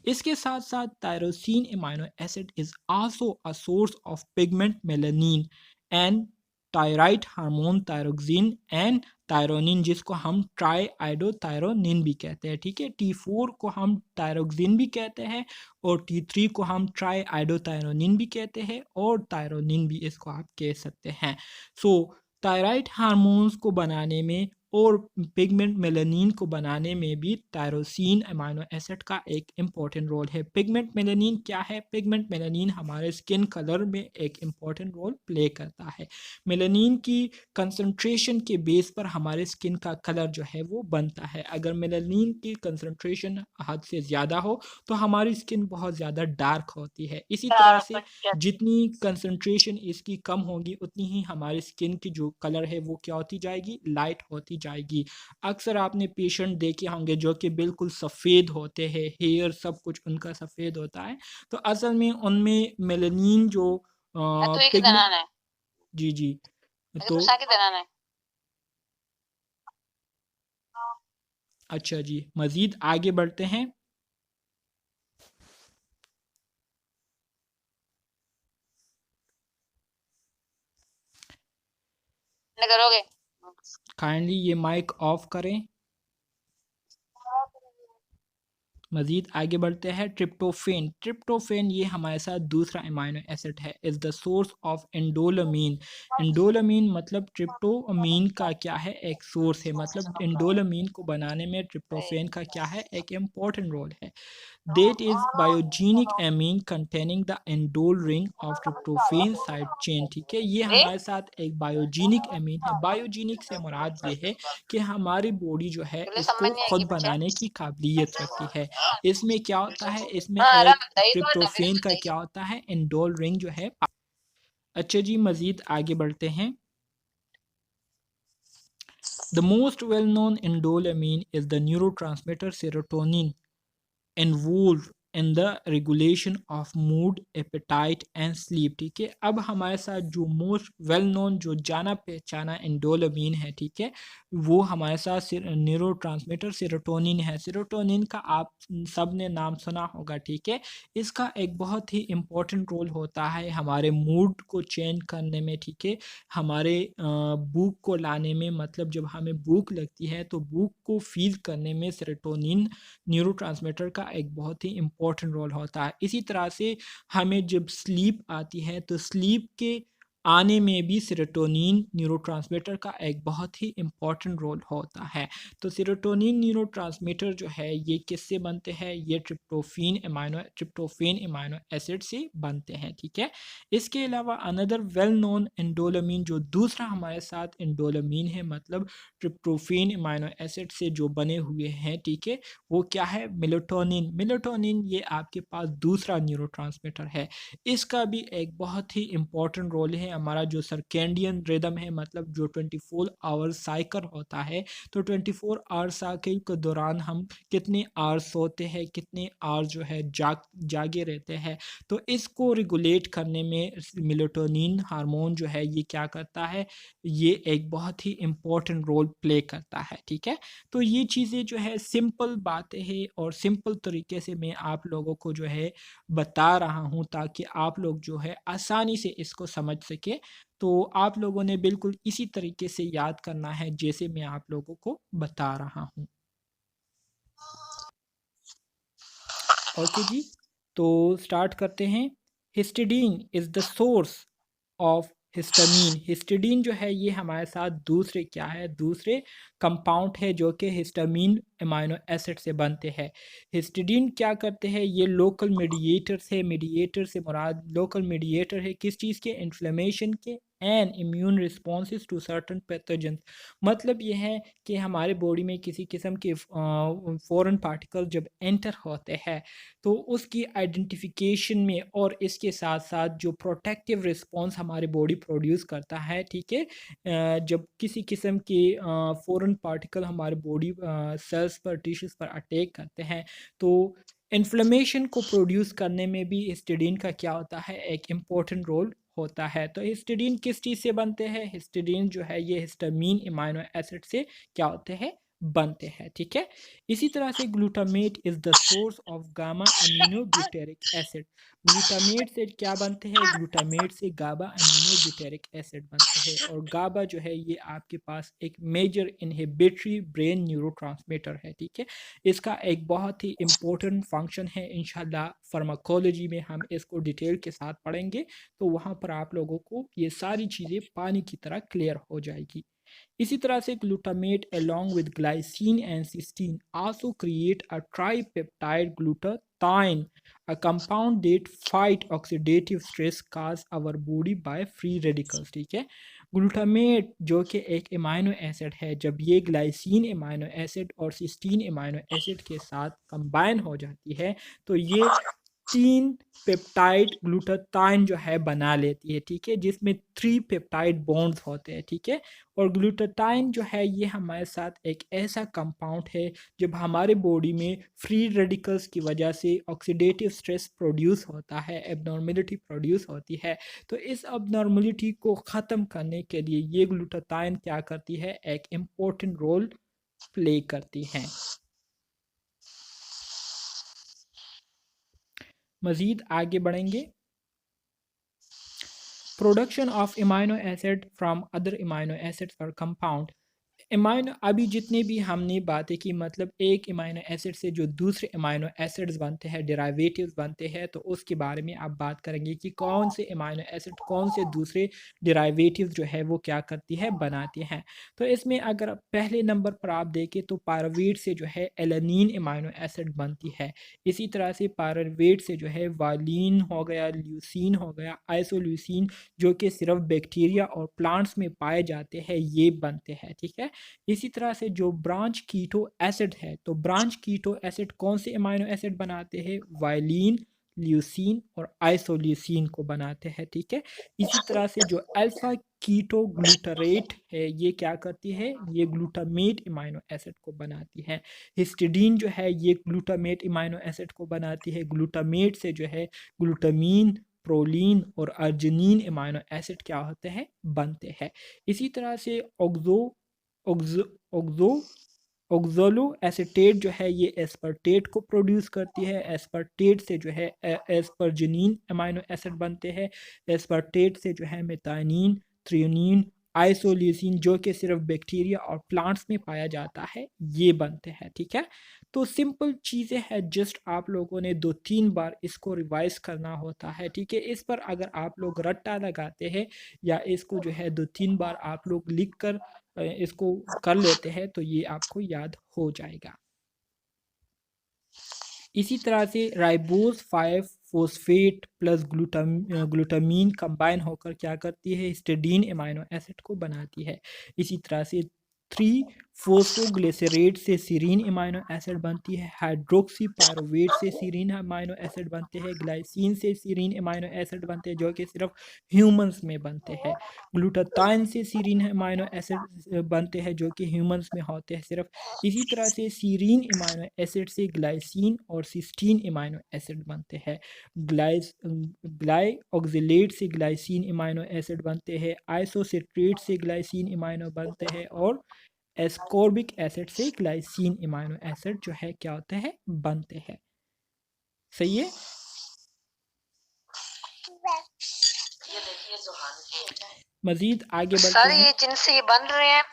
इसके साथ साथ tyrosine amino acid is also a source of pigment melanin and thyroid hormone thyroxine and thyronine, जिसको हम ट्राई आइडोथायरोनिन भी कहते हैं, ठीक है। T4 को हम थायरोक्सिन भी कहते हैं, और T3 को हम ट्राई आइडोथायरोनिन भी कहते हैं, और थायरोनिन भी इसको आप कह सकते हैं। सो थायराइड हार्मोन्स को बनाने में और पिगमेंट मेलानिन को बनाने में भी टायरोसिन अमीनो एसिड का एक इम्पॉर्टेंट रोल है। पिगमेंट मेलानिन क्या है? पिगमेंट मेलानिन हमारे स्किन कलर में एक इम्पॉर्टेंट रोल प्ले करता है। मेलानिन की कंसंट्रेशन के बेस पर हमारे स्किन का कलर जो है वो बनता है। अगर मेलानिन की कंसंट्रेशन हद से ज़्यादा हो तो हमारी स्किन बहुत ज़्यादा डार्क होती है। इसी तरह से जितनी कंसंट्रेशन इसकी कम होगी उतनी ही हमारी स्किन की जो कलर है वो क्या होती जाएगी? लाइट होती जाएगी। अक्सर आपने पेशेंट देखे होंगे जो कि बिल्कुल सफ़ेद होते हैं, हेयर सब कुछ उनका सफ़ेद होता है, तो असल में उनमें मेलानिन जो पिगमेंट, जी जी, तो अच्छा जी, मज़ीद आगे बढ़ते हैं। करोगे काइंडली ये माइक ऑफ करें। मज़ीद आगे बढ़ते हैं। ट्रिप्टोफेन, ट्रिप्टोफेन ये हमारे साथ दूसरा अमीनो एसिड है, इज़ द सोर्स ऑफ एंडोलमीन। एंडोलमीन मतलब ट्रिप्टोमीन का क्या है? एक सोर्स है। मतलब एंडोलमीन को बनाने में ट्रिप्टोफेन का क्या है? एक इम्पॉर्टेंट रोल है। That is biogenic amine containing the indole ring of tryptophan side chain। ठीक है, ये हमारे साथ एक बायोजेनिक एमीन है। बायोजेनिक से मुराद ये है कि हमारी बॉडी जो है इसको खुद बनाने की काबिलियत रखती है। इसमें क्या होता है? इसमें एक ट्रिप्टोफेन का क्या होता है? इंडोल रिंग जो है। अच्छा जी, मज़ीद आगे बढ़ते हैं। The most well-known indole amine is the neurotransmitter serotonin, involve in the regulation of mood, appetite and sleep. ठीक है, अब हमारे साथ जो मोस्ट वेल नोन, जो जाना पहचाना एंडोलमीन है, ठीक है, वो हमारे साथ न्यूरो ट्रांसमीटर सेरोटोनिन है। सेरोटोनिन का आप सब ने नाम सुना होगा, ठीक है। इसका एक बहुत ही इम्पोर्टेंट रोल होता है हमारे मूड को चेंज करने में, ठीक है, हमारे भूख को लाने में। मतलब जब हमें भूख लगती है तो भूख को फील करने में सेरोटोनिन न्यूरोट्रांसमीटर का एक बहुत ही इम्पोर्टेंट रोल होता है। इसी तरह से हमें जब स्लीप आती है तो स्लीप के आने में भी सेरोटोनिन न्यूरोट्रांसमीटर का एक बहुत ही इम्पोर्टेंट रोल होता है। तो सेरोटोनिन न्यूरोट्रांसमीटर जो है ये किससे बनते हैं? ये ट्रिप्टोफेन अमीनो एसिड से बनते हैं, ठीक है। इसके अलावा अनदर वेल नोन एंडोलमीन, जो दूसरा हमारे साथ एंडोलमीन है, मतलब ट्रिप्टोफेन अमीनो एसिड से जो बने हुए हैं, ठीक है, वो क्या है? मेलाटोनिन। मेलाटोनिन ये आपके पास दूसरा न्यूरोट्रांसमीटर है। इसका भी एक बहुत ही इम्पोर्टेंट रोल है हमारा जो सर्केडियन रिदम है, मतलब जो 24 आवर साइकिल होता है, तो 24 आवर साइकिल के दौरान हम कितने आवर सोते हैं, कितने आवर जो है जागे रहते हैं। तो इसको रेगुलेट करने में मेलाटोनिन हार्मोन जो है ये क्या करता है, ये एक बहुत ही इम्पोर्टेंट रोल प्ले करता है। ठीक है, तो ये चीज़ें जो है सिंपल बातें हैं और सिंपल तरीके से मैं आप लोगों को जो है बता रहा हूँ, ताकि आप लोग जो है आसानी से इसको समझ सके। तो आप लोगों ने बिल्कुल इसी तरीके से याद करना है जैसे मैं आप लोगों को बता रहा हूँ। ओके जी, तो स्टार्ट करते हैं। Histidine is the source of histamine. Histidine जो है ये हमारे साथ दूसरे क्या है, दूसरे कंपाउंड है जो कि हिस्टामीन अमाइनो एसिड से बनते हैं। हिस्टिडीन क्या करते हैं, ये लोकल मीडिएटर से, मीडिएटर से मुराद लोकल मीडिएटर है किस चीज़ के, इन्फ्लेमेशन के and immune responses to certain pathogens. मतलब ये है कि हमारे बॉडी में किसी किस्म के फॉरेन पार्टिकल जब एंटर होते हैं तो उसकी आइडेंटिफिकेशन में और इसके साथ साथ जो प्रोटेक्टिव रिस्पॉन्स हमारे बॉडी प्रोड्यूस करता है, ठीक है, जब किसी किस्म के फॉरेन पार्टिकल हमारे बॉडी सेल्स पर, टिश्यूज़ पर अटैक करते हैं, तो इन्फ्लेमेशन को प्रोड्यूस करने में भी हिस्टिडीन का क्या होता है, एक इम्पॉर्टेंट रोल होता है। तो हिस्टिडीन किस चीज़ से बनते हैं, हिस्टिडीन जो है ये हिस्टामीन अमाइनो एसिड से क्या होते हैं, बनते हैं। ठीक है, इसी तरह से glutamate is the source of gamma amino butyric acid. Glutamate से क्या बनते हैं, ग्लूटामेट से गाबा अमीनो ब्यूटेरिक एसिड बनते हैं, और गाबा जो है ये आपके पास एक मेजर इनहिबिटरी ब्रेन न्यूरोट्रांसमीटर है। ठीक है, इसका एक बहुत ही इम्पोर्टेंट फंक्शन है। इंशाल्लाह फार्माकोलॉजी में हम इसको डिटेल के साथ पढ़ेंगे, तो वहाँ पर आप लोगों को ये सारी चीज़ें पानी की तरह क्लियर हो जाएगी। इसी तरह से glutamate along with glycine and cysteine also create a tripeptide glutathione, a compound that fight oxidative stress caused our body by free radicals। ठीक है, ग्लूटामेट जो कि एक अमाइनो एसिड है, जब ये ग्लाइसिन अमाइनो एसिड और सिस्टीन अमाइनो एसिड के साथ कंबाइन हो जाती है, तो ये 3 पेप्टाइड ग्लूटाथाइन जो है बना लेती है। ठीक है, जिसमें 3 पेप्टाइड बॉन्ड्स होते हैं। ठीक है, और ग्लूटाथाइन जो है ये हमारे साथ एक ऐसा कंपाउंड है जब हमारे बॉडी में फ्री रेडिकल्स की वजह से ऑक्सीडेटिव स्ट्रेस प्रोड्यूस होता है, एबनॉर्मेलिटी प्रोड्यूस होती है, तो इस एबनॉर्मेलिटी को ख़त्म करने के लिए ये ग्लूटाथाइन क्या करती है, एक इम्पोर्टेंट रोल प्ले करती हैं। मज़ीद आगे बढ़ेंगे। Production of amino acid from other amino acids और कंपाउंड। अमाइनो, अभी जितने भी हमने बातें की, मतलब एक अमाइनो एसिड से जो दूसरे अमाइनो एसिड्स बनते हैं, डेरिवेटिव्स बनते हैं, तो उसके बारे में आप बात करेंगे कि कौन से अमाइनो एसिड कौन से दूसरे डेरिवेटिव्स जो है वो क्या करती है, बनाती हैं। तो इसमें अगर पहले नंबर पर आप देखें तो पायरुवेट से जो है एलेनिन अमाइनो एसिड बनती है। इसी तरह से पायरुवेट से जो है वालिन हो गया, ल्यूसीन हो गया, आइसोल्यूसिन जो कि सिर्फ बैक्टीरिया और प्लांट्स में पाए जाते हैं, ये बनते हैं। ठीक है, इसी तरह से जो ब्रांच कीटो एसिड है, तो ब्रांच कीटो एसिड कौन से अमाइनो एसिड बनाते हैं, वायलिन, ल्यूसीन और आइसोल्यूसिन को बनाते हैं। ठीक है, इसी तरह से जो अल्फा कीटो ग्लूटारेट है ये क्या करती है, ये ग्लूटामेट अमाइनो एसिड को बनाती है। हिस्टिडीन जो है ये ग्लूटामेट अमाइनो एसिड को बनाती है। ग्लूटामेट से जो है ग्लूटामीन, प्रोलीन और अर्जिनिन अमाइनो एसिड क्या होते हैं, बनते हैं। इसी तरह से ऑक्सो ऑक्सो ऑक्सो ऑक्सोलो एसिटेट जो है ये एस्पर्टेट को प्रोड्यूस करती है। एस्पर्टेट से जो है एस्परजिनीन अमाइनो एसिड बनते हैं। एस्पर्टेट से जो है मेथानिन, थ्रियोनिन, आइसोल्यूसिन जो कि सिर्फ बैक्टीरिया और प्लांट्स में पाया जाता है, ये बनते हैं। ठीक है, तो सिंपल चीज़ें हैं, जस्ट आप लोगों ने 2-3 बार इसको रिवाइज करना होता है। ठीक है, इस पर अगर आप लोग रट्टा लगाते हैं या इसको जो है 2-3 बार आप लोग लिख कर इसको कर लेते हैं, तो ये आपको याद हो जाएगा। इसी तरह से ribose 5 phosphate plus glutamine combine होकर क्या करती है, हिस्टिडीन अमाइनो एसिड को बनाती है। इसी तरह से 3 फोस्फोग्लिसरेट से सीरीन अमाइनो एसिड बनती है, हाइड्रोक्सी पायरोवेट से सीरीन अमाइनो एसिड बनते हैं, ग्लाइसिन से सीरीन अमाइनो एसिड बनते हैं जो कि सिर्फ ह्यूमंस में बनते हैं, ग्लूटाथाइन से सीरीन अमाइनो एसिड बनते हैं जो कि ह्यूमंस में होते हैं सिर्फ। इसी तरह से सीरीन अमाइनो एसिड से ग्लाइसिन और सिस्टीन अमाइनो एसिड बनते हैं, ग्लाइऑक्सिलेट से ग्लाइसिन अमाइनो एसिड बनते हैं, आइसोसिट्रेट से ग्लाइसिन अमाइनो बनते हैं और एस्कॉर्बिक एसिड से ग्लाइसिन अमाइनो एसिड जो है क्या होते हैं, बनते हैं। सही है। मजीद आगे बढ़ते सर हैं। ये जिनसे ये बन रहे हैं,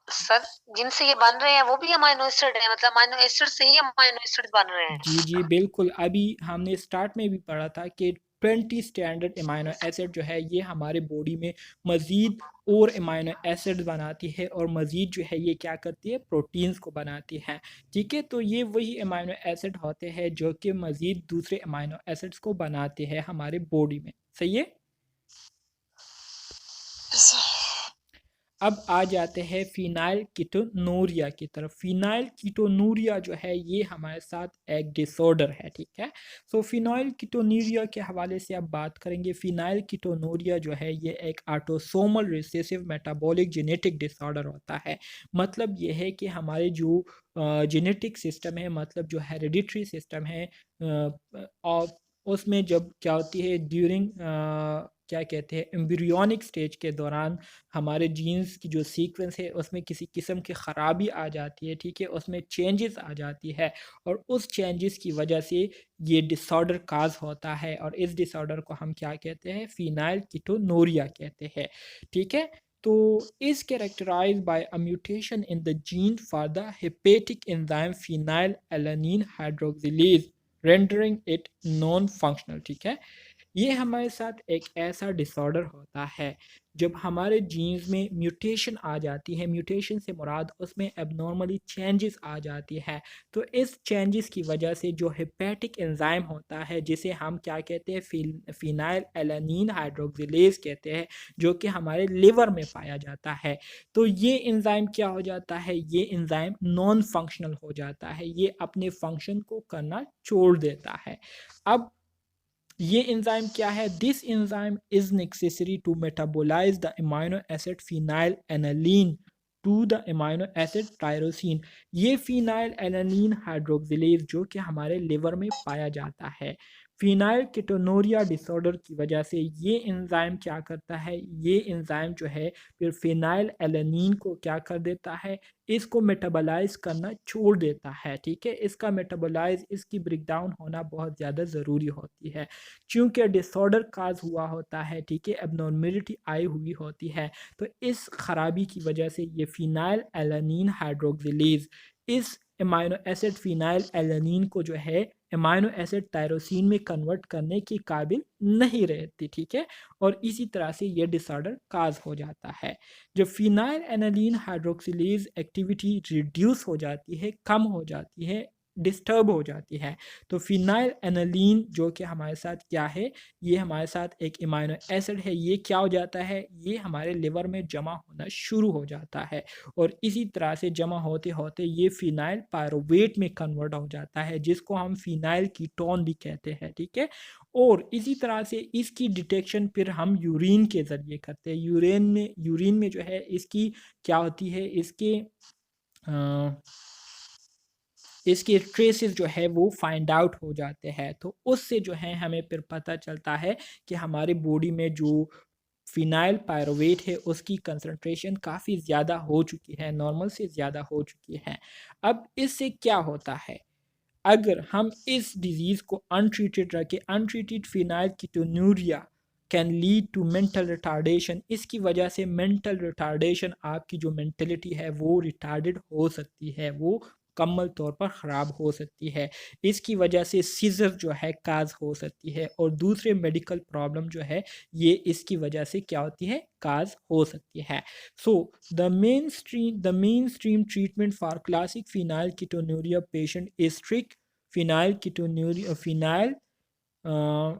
सर जिनसे ये बन रहे हैं वो भी अमाइनो एसिड है, मतलब अमाइनो एसिड से ही अमाइनो एसिड बन रहे हैं। जी जी बिल्कुल, अभी हमने स्टार्ट में भी पढ़ा था कि 20 स्टैंडर्ड अमाइनो एसिड जो है ये हमारे बॉडी में मज़ीद और अमाइनो एसिड बनाती है और मज़ीद जो है ये क्या करती है, प्रोटीन्स को बनाती है। ठीक है, तो ये वही अमाइनो एसिड होते हैं जो कि मज़ीद दूसरे अमाइनो एसिड्स को बनाते हैं हमारे बॉडी में। सही है। अब आ जाते हैं फिनाइल कीटोनूरिया की तरफ। फिनाइल कीटोनूरिया जो है ये हमारे साथ एक डिसऑर्डर है। ठीक है, सो फिनाइल कीटोनूरिया के हवाले से अब बात करेंगे। फिनाइल कीटोनूरिया जो है ये एक autosomal recessive metabolic genetic disorder होता है। मतलब ये है कि हमारे जो जेनेटिक सिस्टम है, मतलब जो हेरिडिटरी सिस्टम है, और उसमें जब क्या होती है ड्यूरिंग क्या कहते हैं एम्ब्रियोनिक स्टेज के दौरान हमारे जीन्स की जो सीक्वेंस है उसमें किसी किस्म की ख़राबी आ जाती है। ठीक है, उसमें चेंजेस आ जाती है और उस चेंजेस की वजह से ये डिसऑर्डर काज होता है और इस डिसऑर्डर को हम क्या कहते हैं, फिनाइल कीटोनूरिया कहते हैं। ठीक है, तो is characterize by a mutation in the gene for the hepatic enzyme phenylalanine hydroxylase rendering it non functional. ठीक है, ये हमारे साथ एक ऐसा डिसऑर्डर होता है जब हमारे जीन्स में म्यूटेशन आ जाती है। म्यूटेशन से मुराद उसमें एबनॉर्मली चेंजेस आ जाती है। तो इस चेंजेस की वजह से जो हेपेटिक एंजाइम होता है जिसे हम क्या कहते हैं, फिनाइल एलानिन हाइड्रोक्सिलेज कहते हैं, जो कि हमारे लिवर में पाया जाता है। तो ये एंजाइम क्या हो जाता है, ये एंजाइम नॉन फंक्शनल हो जाता है, ये अपने फंक्शन को करना छोड़ देता है। अब ये एंजाइम क्या है, this enzyme is necessary to metabolise the amino acid phenylalanine to the amino acid tyrosine. ये फिनाइल एनालीन हाइड्रोक्सिलेज जो कि हमारे लिवर में पाया जाता है, फिनाइल कीटोनूरिया डिसऑर्डर की वजह से ये एंजाइम क्या करता है, ये एंजाइम जो है फिर फिनाइल एलानीन को क्या कर देता है, इसको मेटाबोलाइज करना छोड़ देता है। ठीक है, इसका मेटाबोलाइज, इसकी ब्रेकडाउन होना बहुत ज़्यादा ज़रूरी होती है क्योंकि डिसऑर्डर काज हुआ होता है। ठीक है, एबनॉर्मेलिटी आई हुई होती है। तो इस खराबी की वजह से ये फिनाइल एलानीन हाइड्रोक्सिलेज इस अमाइनो एसिड फिनाइल एलानीन को जो है अमाइनो एसिड टायरोसिन में कन्वर्ट करने के काबिल नहीं रहती। ठीक है, और इसी तरह से ये डिसऑर्डर काज हो जाता है। जब phenyl aniline hydroxylase activity reduce हो जाती है, कम हो जाती है, डिस्टर्ब हो जाती है, तो फिनाइल एनालीन जो कि हमारे साथ क्या है, ये हमारे साथ एक अमाइनो एसिड है, ये क्या हो जाता है, ये हमारे लिवर में जमा होना शुरू हो जाता है और इसी तरह से जमा होते होते ये फिनाइल पायरोवेट में कन्वर्ट हो जाता है जिसको हम फिनाइल कीटोन भी कहते हैं। ठीक है, और इसी तरह से इसकी डिटेक्शन फिर हम यूरिन के ज़रिए करते हैं। यूरिन में जो है इसकी क्या होती है, इसके ट्रेसेस जो है वो फाइंड आउट हो जाते हैं। तो उससे जो है हमें फिर पता चलता है कि हमारी बॉडी में जो फिनाइल पायरोवेट है उसकी कंसंट्रेशन काफ़ी ज़्यादा हो चुकी है, नॉर्मल से ज़्यादा हो चुकी है। अब इससे क्या होता है, अगर हम इस डिजीज़ को अनट्रीटेड रखें, untreated phenylketonuria can lead to mental retardation. इसकी वजह से मेंटल रिटार्डेशन, आपकी जो मेंटलिटी है वो रिटार्डेड हो सकती है, वो मुकम्मल तौर पर ख़राब हो सकती है। इसकी वजह से सीजर जो है काज हो सकती है और दूसरे मेडिकल प्रॉब्लम जो है ये इसकी वजह से क्या होती है, काज हो सकती है। सो the mainstream treatment for classic phenylketonuria patient is strict phenylketonuria, phenyl uh,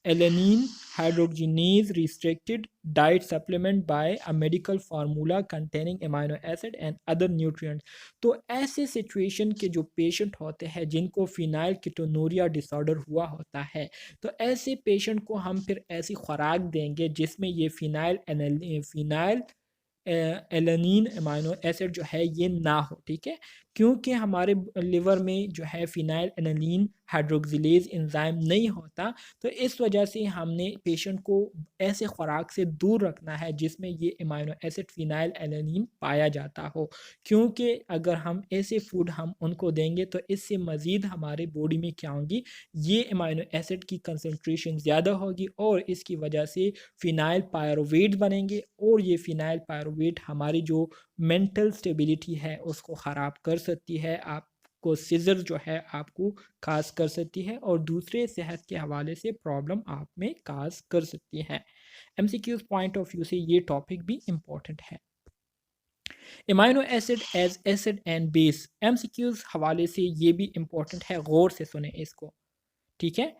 alanine hydrogenase restricted diet supplement by a medical formula containing amino acid and other nutrients। तो ऐसे सिचुएशन के जो पेशेंट होते हैं जिनको फिनाइल कीटोनूरिया डिसऑर्डर हुआ होता है, तो ऐसे पेशेंट को हम फिर ऐसी खुराक देंगे जिसमें ये फिनाइल एलानिन अमाइनो एसिड जो है ये ना हो, ठीक है। क्योंकि हमारे लिवर में जो है फिनाइल एलानिन हाइड्रोक्सिलेज एंजाइम नहीं होता, तो इस वजह से हमने पेशेंट को ऐसे खुराक से दूर रखना है जिसमें ये अमाइनो एसिड फिनाइल एलानिन पाया जाता हो। क्योंकि अगर हम ऐसे फूड हम उनको देंगे तो इससे मज़ीद हमारे बॉडी में क्या होंगी, ये अमाइनो एसिड की कंसनट्रेशन ज़्यादा होगी और इसकी वजह से फिनाइल पायरोवेट बनेंगे और ये फिनाइल पायरोवेट हमारी जो मेंटल स्टेबिलिटी है उसको ख़राब कर सकती है, आपको सिजर जो है आपको काज कर सकती है और दूसरे सेहत के हवाले से प्रॉब्लम आप में काज कर सकती है। एमसीक्यूज पॉइंट ऑफ व्यू से ये टॉपिक भी इम्पोर्टेंट है। Amino acid as acid and base, MCQs हवाले से ये भी इम्पोर्टेंट है, गौर से सुने इसको, ठीक है।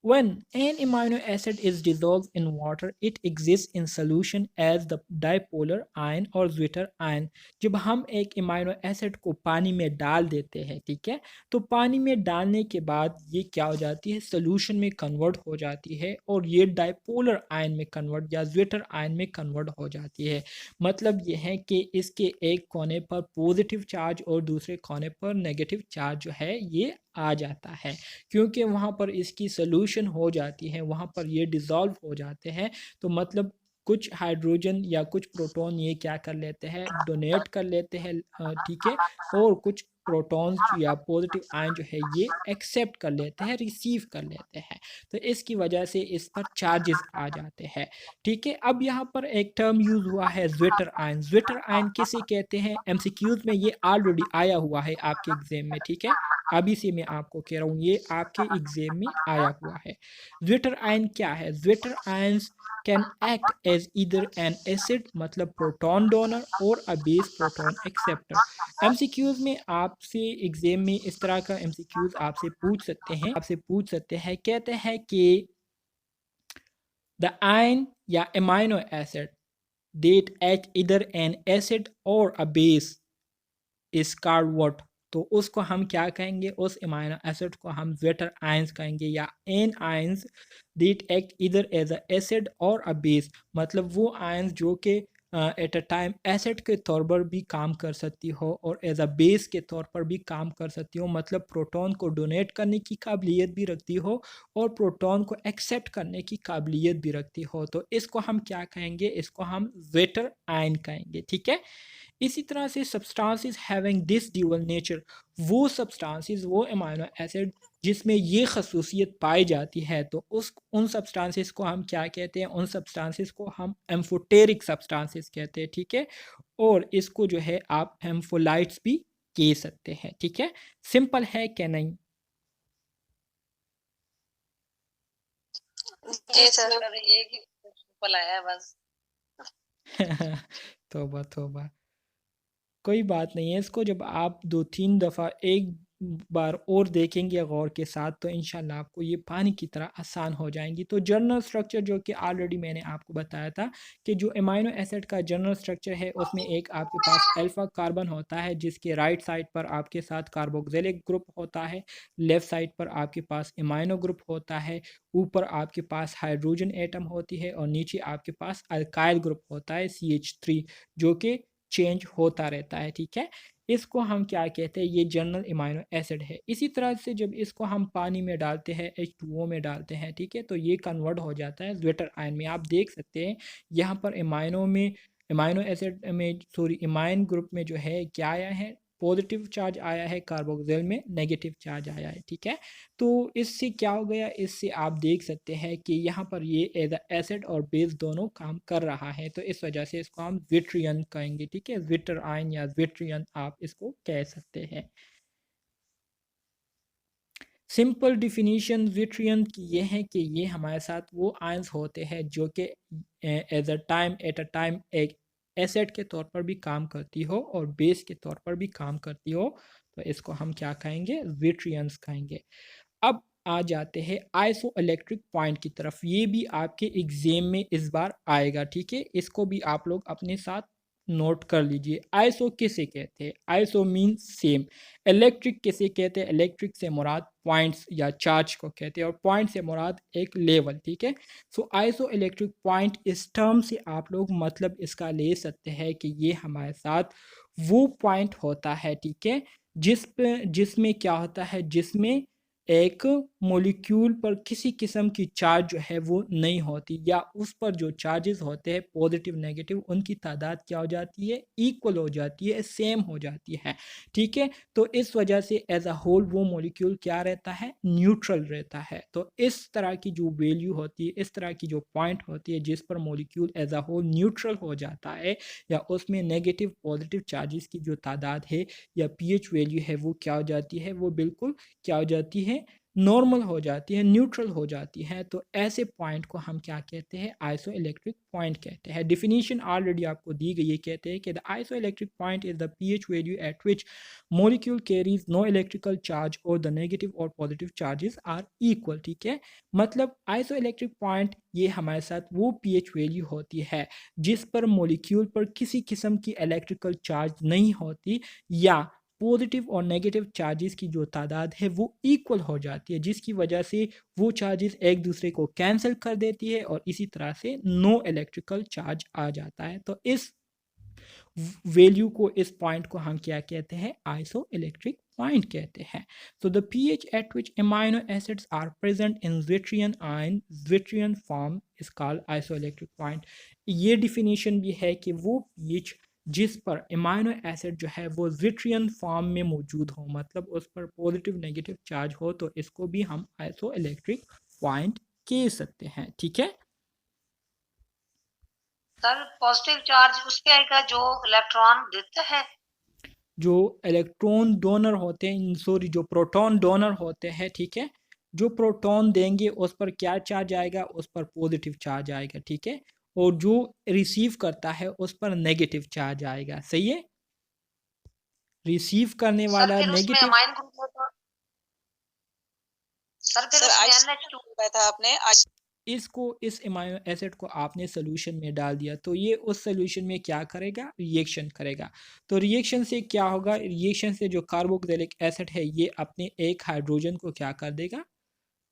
When an amino acid is dissolved in water, it exists in solution as the dipolar ion or zwitter ion। जब हम एक अमाइनो एसिड को पानी में डाल देते हैं, ठीक है, तो पानी में डालने के बाद ये क्या हो जाती है, सोल्यूशन में कन्वर्ट हो जाती है और ये डाइपोलर आयन में कन्वर्ट या ज्विटर आयन में कन्वर्ट हो जाती है। मतलब ये है कि इसके एक कोने पर पॉजिटिव चार्ज और दूसरे कोने पर नेगेटिव चार्ज जो है ये आ जाता है। क्योंकि वहाँ पर इसकी सोल्यूशन हो जाती है, वहाँ पर ये डिज़ोल्व हो जाते हैं, तो मतलब कुछ हाइड्रोजन या कुछ प्रोटॉन ये क्या कर लेते हैं, डोनेट कर लेते हैं, ठीक है, और कुछ प्रोटॉन्स या पॉजिटिव आयन जो है ये एक्सेप्ट कर लेते हैं, रिसीव कर लेते हैं, तो इसकी वजह से इस पर चार्जेस आ जाते हैं, ठीक है। अब यहाँ पर एक टर्म यूज हुआ है ज्विटर आयन। ज्विटर आयन किसे कहते हैं, एमसीक्यूज में ये ऑलरेडी आया हुआ है आपके एग्जाम में, ठीक है, अभी से मैं आपको कह रहा हूँ ये आपके एग्जाम में आया हुआ है। ज्विटर आयन क्या है, zwitterions can act as either an acid मतलब प्रोटॉन डोनर और a base proton acceptor. MCQs में आपसे एग्जाम में इस तरह का एमसीक्यूज आपसे पूछ सकते हैं, कहते हैं कि द आयन या amino acid that act either an acid or a base is called what। तो उसको हम क्या कहेंगे, उस अमाइनो एसिड को हम ज्वेटर आयंस कहेंगे या एन आयंस दैट एक्ट इधर एज अ एसिड और अ बेस, मतलब वो आयंस जो कि एट अ टाइम एसिड के तौर पर भी काम कर सकती हो और एज अ बेस के तौर पर भी काम कर सकती हो, मतलब प्रोटॉन को डोनेट करने की काबिलियत भी रखती हो और प्रोटॉन को एक्सेप्ट करने की काबिलियत भी रखती हो, तो इसको हम क्या कहेंगे, इसको हम ज्वेटर आयन कहेंगे, ठीक है। इसी तरह से substances having this dual nature, वो सब्सटेंसेस वो अमाइनो एसिड जिसमें ये खसूसियत पाई जाती है, तो उन सब्सटेंसेस को हम क्या कहते हैं, उन सब्सटेंसेस को हम एम्फोटेरिक सब्सटेंसेस कहते हैं, ठीक है, और इसको जो है आप एम्फोलाइट्स भी कह सकते हैं, ठीक है। सिंपल है क्या नहीं? जी सर, एक ही सिंपल आया है बस। तोबा तोबा, कोई बात नहीं है, इसको जब आप 2-3 दफ़ा एक बार और देखेंगे गौर के साथ तो इंशाल्लाह आपको ये पानी की तरह आसान हो जाएंगी। तो जर्नल स्ट्रक्चर जो कि ऑलरेडी मैंने आपको बताया था कि जो अमाइनो एसिड का जर्नल स्ट्रक्चर है उसमें एक आपके पास अल्फ़ा कार्बन होता है जिसके राइट साइड पर आपके साथ कार्बोक्सिलिक ग्रुप होता है, लेफ़्ट साइड पर आपके पास अमाइनो ग्रुप होता है, ऊपर आपके पास हाइड्रोजन एटम होती है और नीचे आपके पास अल्काइल ग्रुप होता है CH3 जो कि चेंज होता रहता है, ठीक है। इसको हम क्या कहते हैं, ये जनरल अमाइनो एसिड है। इसी तरह से जब इसको हम पानी में डालते हैं, H2O में डालते हैं, ठीक है, तो ये कन्वर्ट हो जाता है ज्वेटर आयन में। आप देख सकते हैं यहाँ पर अमाइनो एसिड में सॉरी अमाइन ग्रुप में जो है क्या आया है, पॉजिटिव चार्ज आया है, कार्बोक्सिल में नेगेटिव चार्ज आया है, ठीक है। तो इससे क्या हो गया, इससे आप देख सकते हैं कि यहाँ पर ये एज अ एसिड और बेस दोनों काम कर रहा है, तो इस वजह से इसको हम ज्विट्रियन कहेंगे, ठीक है, ज्विटर आयन या ज्विट्रियन आप इसको कह सकते हैं। सिंपल डिफिनीशन ज्विट्रियन की ये है कि ये हमारे साथ वो आयंस होते हैं जो कि एट अ टाइम एक एसिड के तौर पर भी काम करती हो और बेस के तौर पर भी काम करती हो, तो इसको हम क्या कहेंगे, ज्विट्रियंस कहेंगे। अब आ जाते हैं आइसो इलेक्ट्रिक पॉइंट की तरफ। ये भी आपके एग्जाम में इस बार आएगा, ठीक है, इसको भी आप लोग अपने साथ नोट कर लीजिए। आइसो किसे कहते हैं? Iso mean same. इलेक्ट्रिक किसे कहते हैं? इलेक्ट्रिक से मुराद पॉइंट्स या चार्ज को कहते हैं, और पॉइंट से मुराद एक लेवल, ठीक है। सो आइसो इलेक्ट्रिक पॉइंट इस टर्म से आप लोग मतलब इसका ले सकते हैं कि ये हमारे साथ वो पॉइंट होता है, ठीक है, जिसमें क्या होता है, जिसमें एक मॉलिक्यूल पर किसी किस्म की चार्ज जो है वो नहीं होती, या उस पर जो चार्जेस होते हैं पॉजिटिव नेगेटिव, उनकी तादाद क्या हो जाती है, इक्वल हो जाती है, सेम हो जाती है, ठीक है। तो इस वजह से एज अ होल वो मॉलिक्यूल क्या रहता है, न्यूट्रल रहता है। तो इस तरह की जो वैल्यू होती है, इस तरह की जो पॉइंट होती है जिस पर molecule as a whole neutral हो जाता है, या उसमें नेगेटिव पॉजिटिव चार्जेस की जो तादाद है या पीएच वैल्यू है वो क्या हो जाती है, वो बिल्कुल क्या हो जाती है, नॉर्मल हो जाती है, न्यूट्रल हो जाती है। तो ऐसे पॉइंट को हम क्या कहते हैं, आइसो इलेक्ट्रिक पॉइंट कहते हैं। डिफिनीशन ऑलरेडी आपको दी गई है, कहते हैं कि the iso electric point is the pH value eight which molecule carries no electrical charge or the negative or positive charges are equal, ठीक है। मतलब आइसो इलेक्ट्रिक पॉइंट ये हमारे साथ वो पीएच वैल्यू होती है जिस पर मॉलिक्यूल पर किसी किस्म की इलेक्ट्रिकल चार्ज नहीं होती, या पॉजिटिव और नेगेटिव चार्जेस की जो तादाद है वो इक्वल हो जाती है, जिसकी वजह से वो चार्जेस एक दूसरे को कैंसिल कर देती है और इसी तरह से नो इलेक्ट्रिकल चार्ज आ जाता है। तो इस वैल्यू को, इस पॉइंट को हम क्या कहते हैं, आइसो इलेक्ट्रिक पॉइंट कहते हैं। So the pH at which amino acids are present in Zwitterian ion Zwitterian form is called isoelectric point। ये डिफिनीशन भी है कि वो pH जिस पर अमाइनो एसिड जो है वो Zwitterian फॉर्म में मौजूद हो, मतलब उस पर पॉजिटिव नेगेटिव चार्ज हो, तो इसको भी हम आइसो इलेक्ट्रिक पॉइंट कह सकते हैं, ठीक है। सर पॉजिटिव चार्ज उस पे आएगा जो इलेक्ट्रॉन देता है। जो इलेक्ट्रॉन डोनर होते हैं, सॉरी, जो प्रोटॉन डोनर होते हैं, ठीक है, जो प्रोटॉन देंगे उस पर क्या चार्ज आएगा, उस पर पॉजिटिव चार्ज आएगा, ठीक है, और जो रिसीव करता है उस पर नेगेटिव चार्ज आएगा, सही है। रिसीव करने सर वाला फिर उसमें नेगेटिव, अमाइन ग्रुप में तो सर फिर उसमें NH2 बताया था आपने। इसको, इस अमाइनो एसिड को आपने सोल्यूशन में डाल दिया, तो ये उस सोल्यूशन में क्या करेगा, रिएक्शन करेगा। तो रिएक्शन से क्या होगा, रिएक्शन से जो कार्बोक्सिलिक एसिड है ये अपने एक हाइड्रोजन को क्या कर देगा,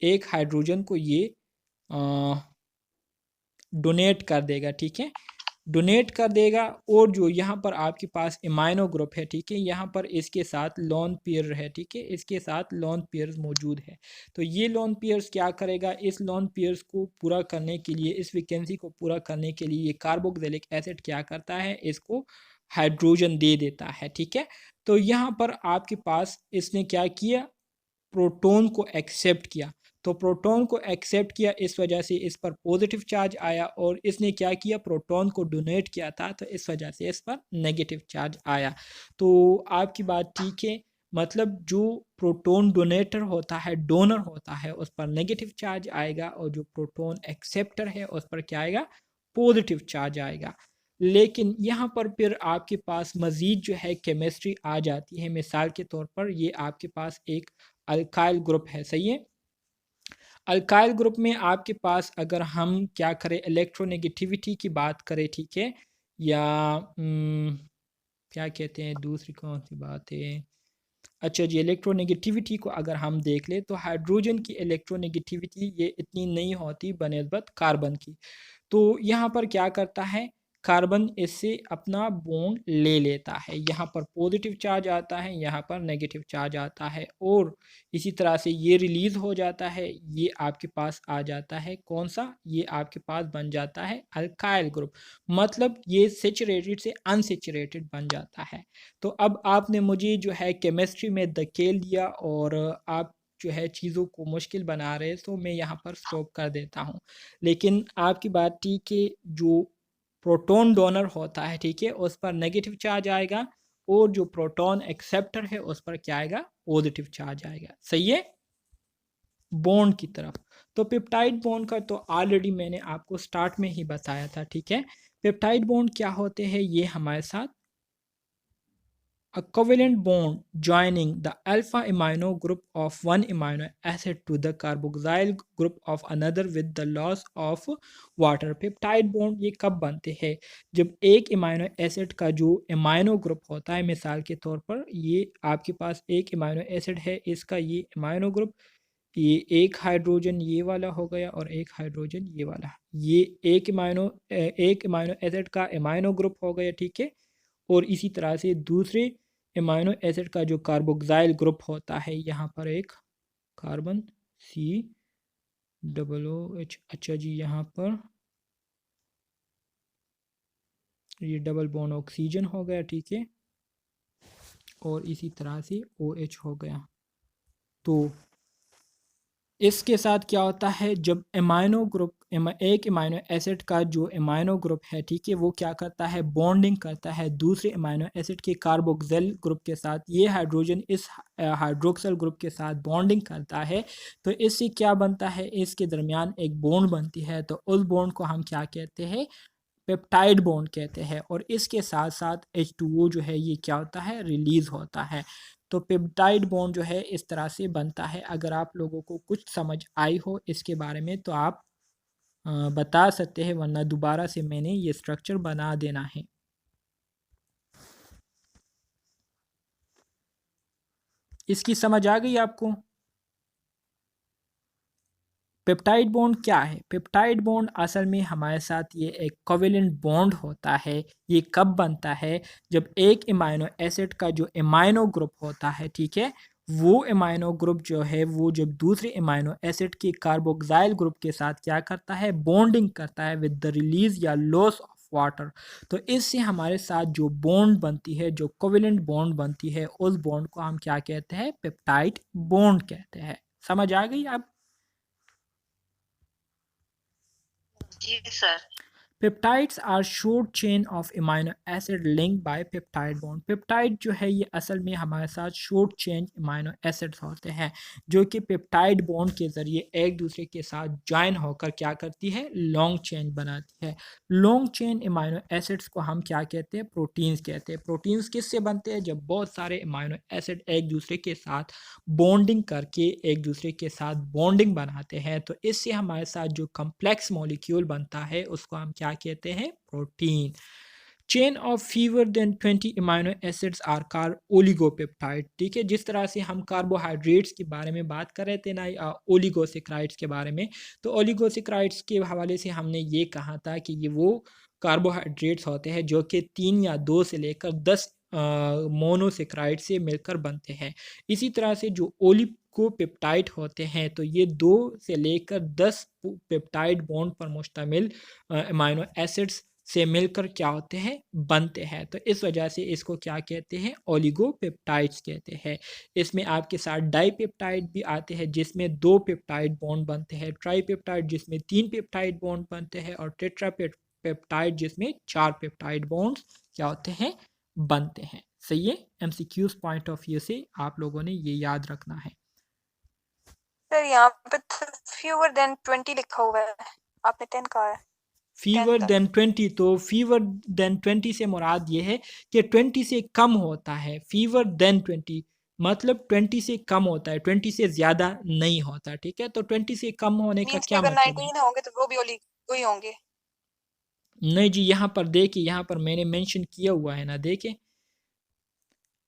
एक हाइड्रोजन को ये डोनेट कर देगा, ठीक है, डोनेट कर देगा। और जो यहाँ पर आपके पास इमाइनो ग्रुप है, ठीक है, यहाँ पर इसके साथ लोन पेयर है, ठीक है, इसके साथ लोन पेयर्स मौजूद है। तो ये लोन पेयर्स क्या करेगा, इस लोन पेयर्स को पूरा करने के लिए, इस वैकेंसी को पूरा करने के लिए ये कार्बोक्सिलिक एसिड क्या करता है, इसको हाइड्रोजन दे देता है, ठीक है। तो यहाँ पर आपके पास इसने क्या किया, प्रोटॉन को एक्सेप्ट किया। तो प्रोटॉन को एक्सेप्ट किया, इस वजह से इस पर पॉजिटिव चार्ज आया, और इसने क्या किया, प्रोटॉन को डोनेट किया था, तो इस वजह से इस पर नेगेटिव चार्ज आया। तो आपकी बात ठीक है, मतलब जो प्रोटॉन डोनेटर होता है, डोनर होता है, उस पर नेगेटिव चार्ज आएगा, और जो प्रोटॉन एक्सेप्टर है उस पर क्या आएगा, पॉजिटिव चार्ज आएगा। लेकिन यहाँ पर फिर आपके पास मज़ीद जो है केमिस्ट्री आ जाती है। मिसाल के तौर पर ये आपके पास एक अल्काइल ग्रुप है, सही है। अल्काइल ग्रुप में आपके पास अगर हम क्या करें, इलेक्ट्रोनेगेटिविटी की बात करें, ठीक है, या क्या कहते हैं, दूसरी कौन सी बात है, अच्छा जी, इलेक्ट्रोनेगेटिविटी को अगर हम देख लें तो हाइड्रोजन की इलेक्ट्रोनेगेटिविटी ये इतनी नहीं होती बनिस्बत कार्बन की। तो यहाँ पर क्या करता है, कार्बन इससे अपना बॉन्ड ले लेता है, यहाँ पर पॉजिटिव चार्ज आता है, यहाँ पर नेगेटिव चार्ज आता है, और इसी तरह से ये रिलीज़ हो जाता है, ये आपके पास आ जाता है कौन सा, ये आपके पास बन जाता है अल्काइल ग्रुप। मतलब ये सेचुरेटेड से अनसेचुरेटेड बन जाता है। तो अब आपने मुझे जो है केमिस्ट्री में धकेल दिया, और आप जो है चीज़ों को मुश्किल बना रहे हैं, तो मैं यहाँ पर स्टॉप कर देता हूँ। लेकिन आपकी बात ठीक है, जो प्रोटॉन डोनर होता है, ठीक है, उस पर नेगेटिव चार्ज आएगा, और जो प्रोटॉन एक्सेप्टर है उस पर क्या आएगा, पॉजिटिव चार्ज आएगा, सही है। बॉन्ड की तरफ, तो पेप्टाइड बॉन्ड का तो ऑलरेडी मैंने आपको स्टार्ट में ही बताया था, ठीक है। पेप्टाइड बॉन्ड क्या होते हैं, ये हमारे साथ a covalent bond joining the alpha amino group of one amino acid to the carboxyl group of another with the loss of water. Peptide bond ये कब बनते हैं? जब एक अमाइनो एसिड का जो अमाइनो ग्रुप होता है, मिसाल के तौर पर ये आपके पास एक अमाइनो एसिड है, इसका ये अमाइनो ग्रुप, ये एक हाइड्रोजन ये वाला हो गया और एक हाइड्रोजन ये वाला, ये एक अमाइनो एसिड का अमाइनो ग्रुप हो गया, ठीक है। और इसी तरह से दूसरे अमाइनो एसिड का जो कार्बोक्साइल ग्रुप होता है, यहाँ पर एक कार्बन COOH, अच्छा जी, यहाँ पर ये डबल बॉन्ड ऑक्सीजन हो गया, ठीक है, और इसी तरह से OH हो गया। तो इसके साथ क्या होता है, जब अमाइनो ग्रुप एक अमाइनो एसिड का जो अमाइनो ग्रुप है, ठीक है, वो क्या करता है, बॉन्डिंग करता है दूसरे अमाइनो एसिड के कार्बोक्सिल ग्रुप के साथ, ये हाइड्रोजन इस हाइड्रोक्सिल ग्रुप के साथ बॉन्डिंग करता है, तो इससे क्या बनता है, इसके दरमियान एक बॉन्ड बनती है, तो उस बॉन्ड को हम क्या कहते हैं, पेप्टाइड बॉन्ड कहते हैं। और इसके साथ साथ H2O जो है ये क्या होता है, रिलीज होता है। तो पेप्टाइड बॉन्ड जो है इस तरह से बनता है। अगर आप लोगों को कुछ समझ आई हो इसके बारे में तो आप बता सकते हैं, वरना दोबारा से मैंने ये स्ट्रक्चर बना देना है। इसकी समझ आ गई आपको? पेप्टाइड बॉन्ड क्या है? पेप्टाइड बॉन्ड असल में हमारे साथ ये एक कोवेलेंट बॉन्ड होता है। ये कब बनता है? जब एक अमाइनो एसिड का जो अमाइनो ग्रुप होता है, ठीक है, वो अमाइनो ग्रुप जो है वो जब दूसरे अमाइनो एसिड के कार्बोक्साइल ग्रुप के साथ क्या करता है, बॉन्डिंग करता है विद द रिलीज या लॉस ऑफ वाटर। तो इससे हमारे साथ जो बॉन्ड बनती है, जो कोवेलेंट बॉन्ड बनती है, उस बॉन्ड को हम क्या कहते हैं, पेप्टाइड बॉन्ड कहते हैं। समझ आ गई आप? जी sir. Peptides are short chain of amino acid link by peptide bond. Peptide जो है ये असल में हमारे साथ शॉर्ट चेन अमाइनो एसिड्स होते हैं जो कि पेप्टाइड बॉन्ड के ज़रिए एक दूसरे के साथ ज्वाइन होकर क्या करती है, लॉन्ग चेन बनाती है। लॉन्ग चेन अमाइनो एसिड्स को हम क्या कहते हैं, प्रोटीन्स कहते हैं। प्रोटीन्स किससे बनते हैं? जब बहुत सारे अमाइनो एसिड एक दूसरे के साथ बॉन्डिंग करके एक दूसरे के साथ बॉन्डिंग बनाते हैं, तो इससे हमारे साथ जो कम्प्लेक्स मॉलिक्यूल बनता है उसको हम क्या कहते हैं, protein. Chain of fewer than 20 amino acids are called oligopeptide. ठीक है, जिस तरह से हम कार्बोहाइड्रेट्स के बारे में बात कर रहे थे ना, ओलिगोसेक्राइड्स के बारे में, तो ओलिगोसेक्राइड्स के हवाले से हमने ये कहा था कि ये वो कार्बोहाइड्रेट्स होते हैं जो कि 3 या 2 से लेकर 10 मोनोसेक्राइड से मिलकर बनते हैं। इसी तरह से जो ओलिगोपेप्टाइड होते हैं तो ये 2 से लेकर 10 पेप्टाइड बॉन्ड पर मुश्तमिल अमाइनो एसिड्स से मिलकर क्या होते हैं, बनते हैं। तो इस वजह से इसको क्या कहते हैं, ओलिगोपेप्टाइड्स कहते हैं। इसमें आपके साथ डाइपेप्टाइड भी आते हैं जिसमें 2 पेप्टाइड बॉन्ड बनते हैं, ट्राइपेप्टाइड जिसमें 3 पेप्टाइड बॉन्ड बनते हैं, और टेट्रापेप्टाइड जिसमें 4 पेप्टाइड बॉन्ड्स क्या होते हैं, बनते हैं। सही है, एमसीक्यूज पॉइंट ऑफ व्यू से आप लोगों ने ये याद रखना है। सर यहाँ पे तो fewer than 20 लिखा हुआ है, आपने 10 कहा है। फीवर देन 20, तो फीवर देन 20 से मुराद ये है कि 20 से कम होता है। फीवर देन 20 मतलब 20 से कम होता है, 20 से ज़्यादा नहीं होता। ठीक है, तो 20 से कम होने का मीन्स कि क्या अगर मतलब है? 19 होंगे तो वो भी वही होंगे। नहीं जी, यहाँ पर देखिए, यहाँ पर मैंने मेंशन किया हुआ है ना, देखें,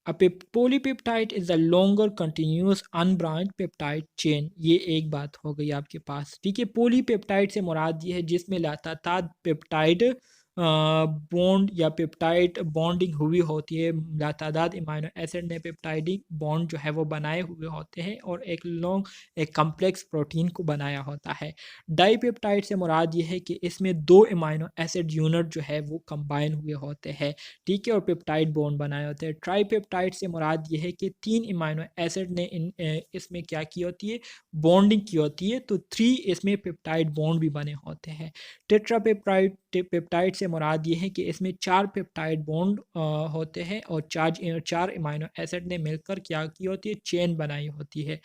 a polypeptide is a longer continuous unbranched peptide chain. ये एक बात हो गई आपके पास। ठीक है, पॉलीपेप्टाइड से मुराद ये है जिसमें लगातार पेप्टाइड बॉन्ड या पेप्टाइड बॉन्डिंग हुई होती है, लातादाद अमाइनो एसिड ने पेप्टाइडिक बॉन्ड जो है वो बनाए हुए होते हैं और एक लॉन्ग एक कम्प्लेक्स प्रोटीन को बनाया होता है। डाईपेप्टाइड से मुराद ये है कि इसमें 2 अमाइनो एसिड यूनिट जो है वो कंबाइन हुए होते हैं, ठीक है, और पेप्टाइड बॉन्ड बनाए होते हैं। ट्राईपेप्टाइड से मुराद ये है कि 3 अमाइनो एसिड ने इसमें क्या की होती है, बॉन्डिंग की होती है, तो 3 इसमें पेप्टाइड बॉन्ड भी बने होते हैं। पेप्टाइड से मुराद ये है कि इसमें 4 पेप्टाइड बॉन्ड होते हैं और 4 अमाइनो एसिड ने मिलकर क्या की होती है, चेन बनाई होती है।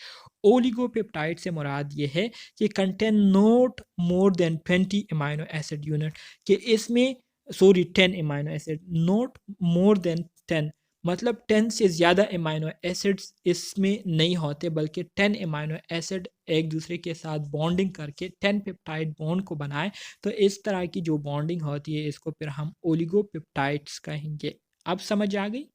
ओलिगोपेप्टाइड से मुराद ये है कि contain not more than 20 amino acid unit, कि इसमें 10 amino acid, not more than 10, मतलब 10 से ज़्यादा अमाइनो एसिड्स इसमें नहीं होते, बल्कि 10 अमाइनो एसिड एक दूसरे के साथ बॉन्डिंग करके 10 पेप्टाइड बॉन्ड को बनाए। तो इस तरह की जो बॉन्डिंग होती है इसको फिर हम ओलिगोपेप्टाइड्स कहेंगे। अब समझ आ गई?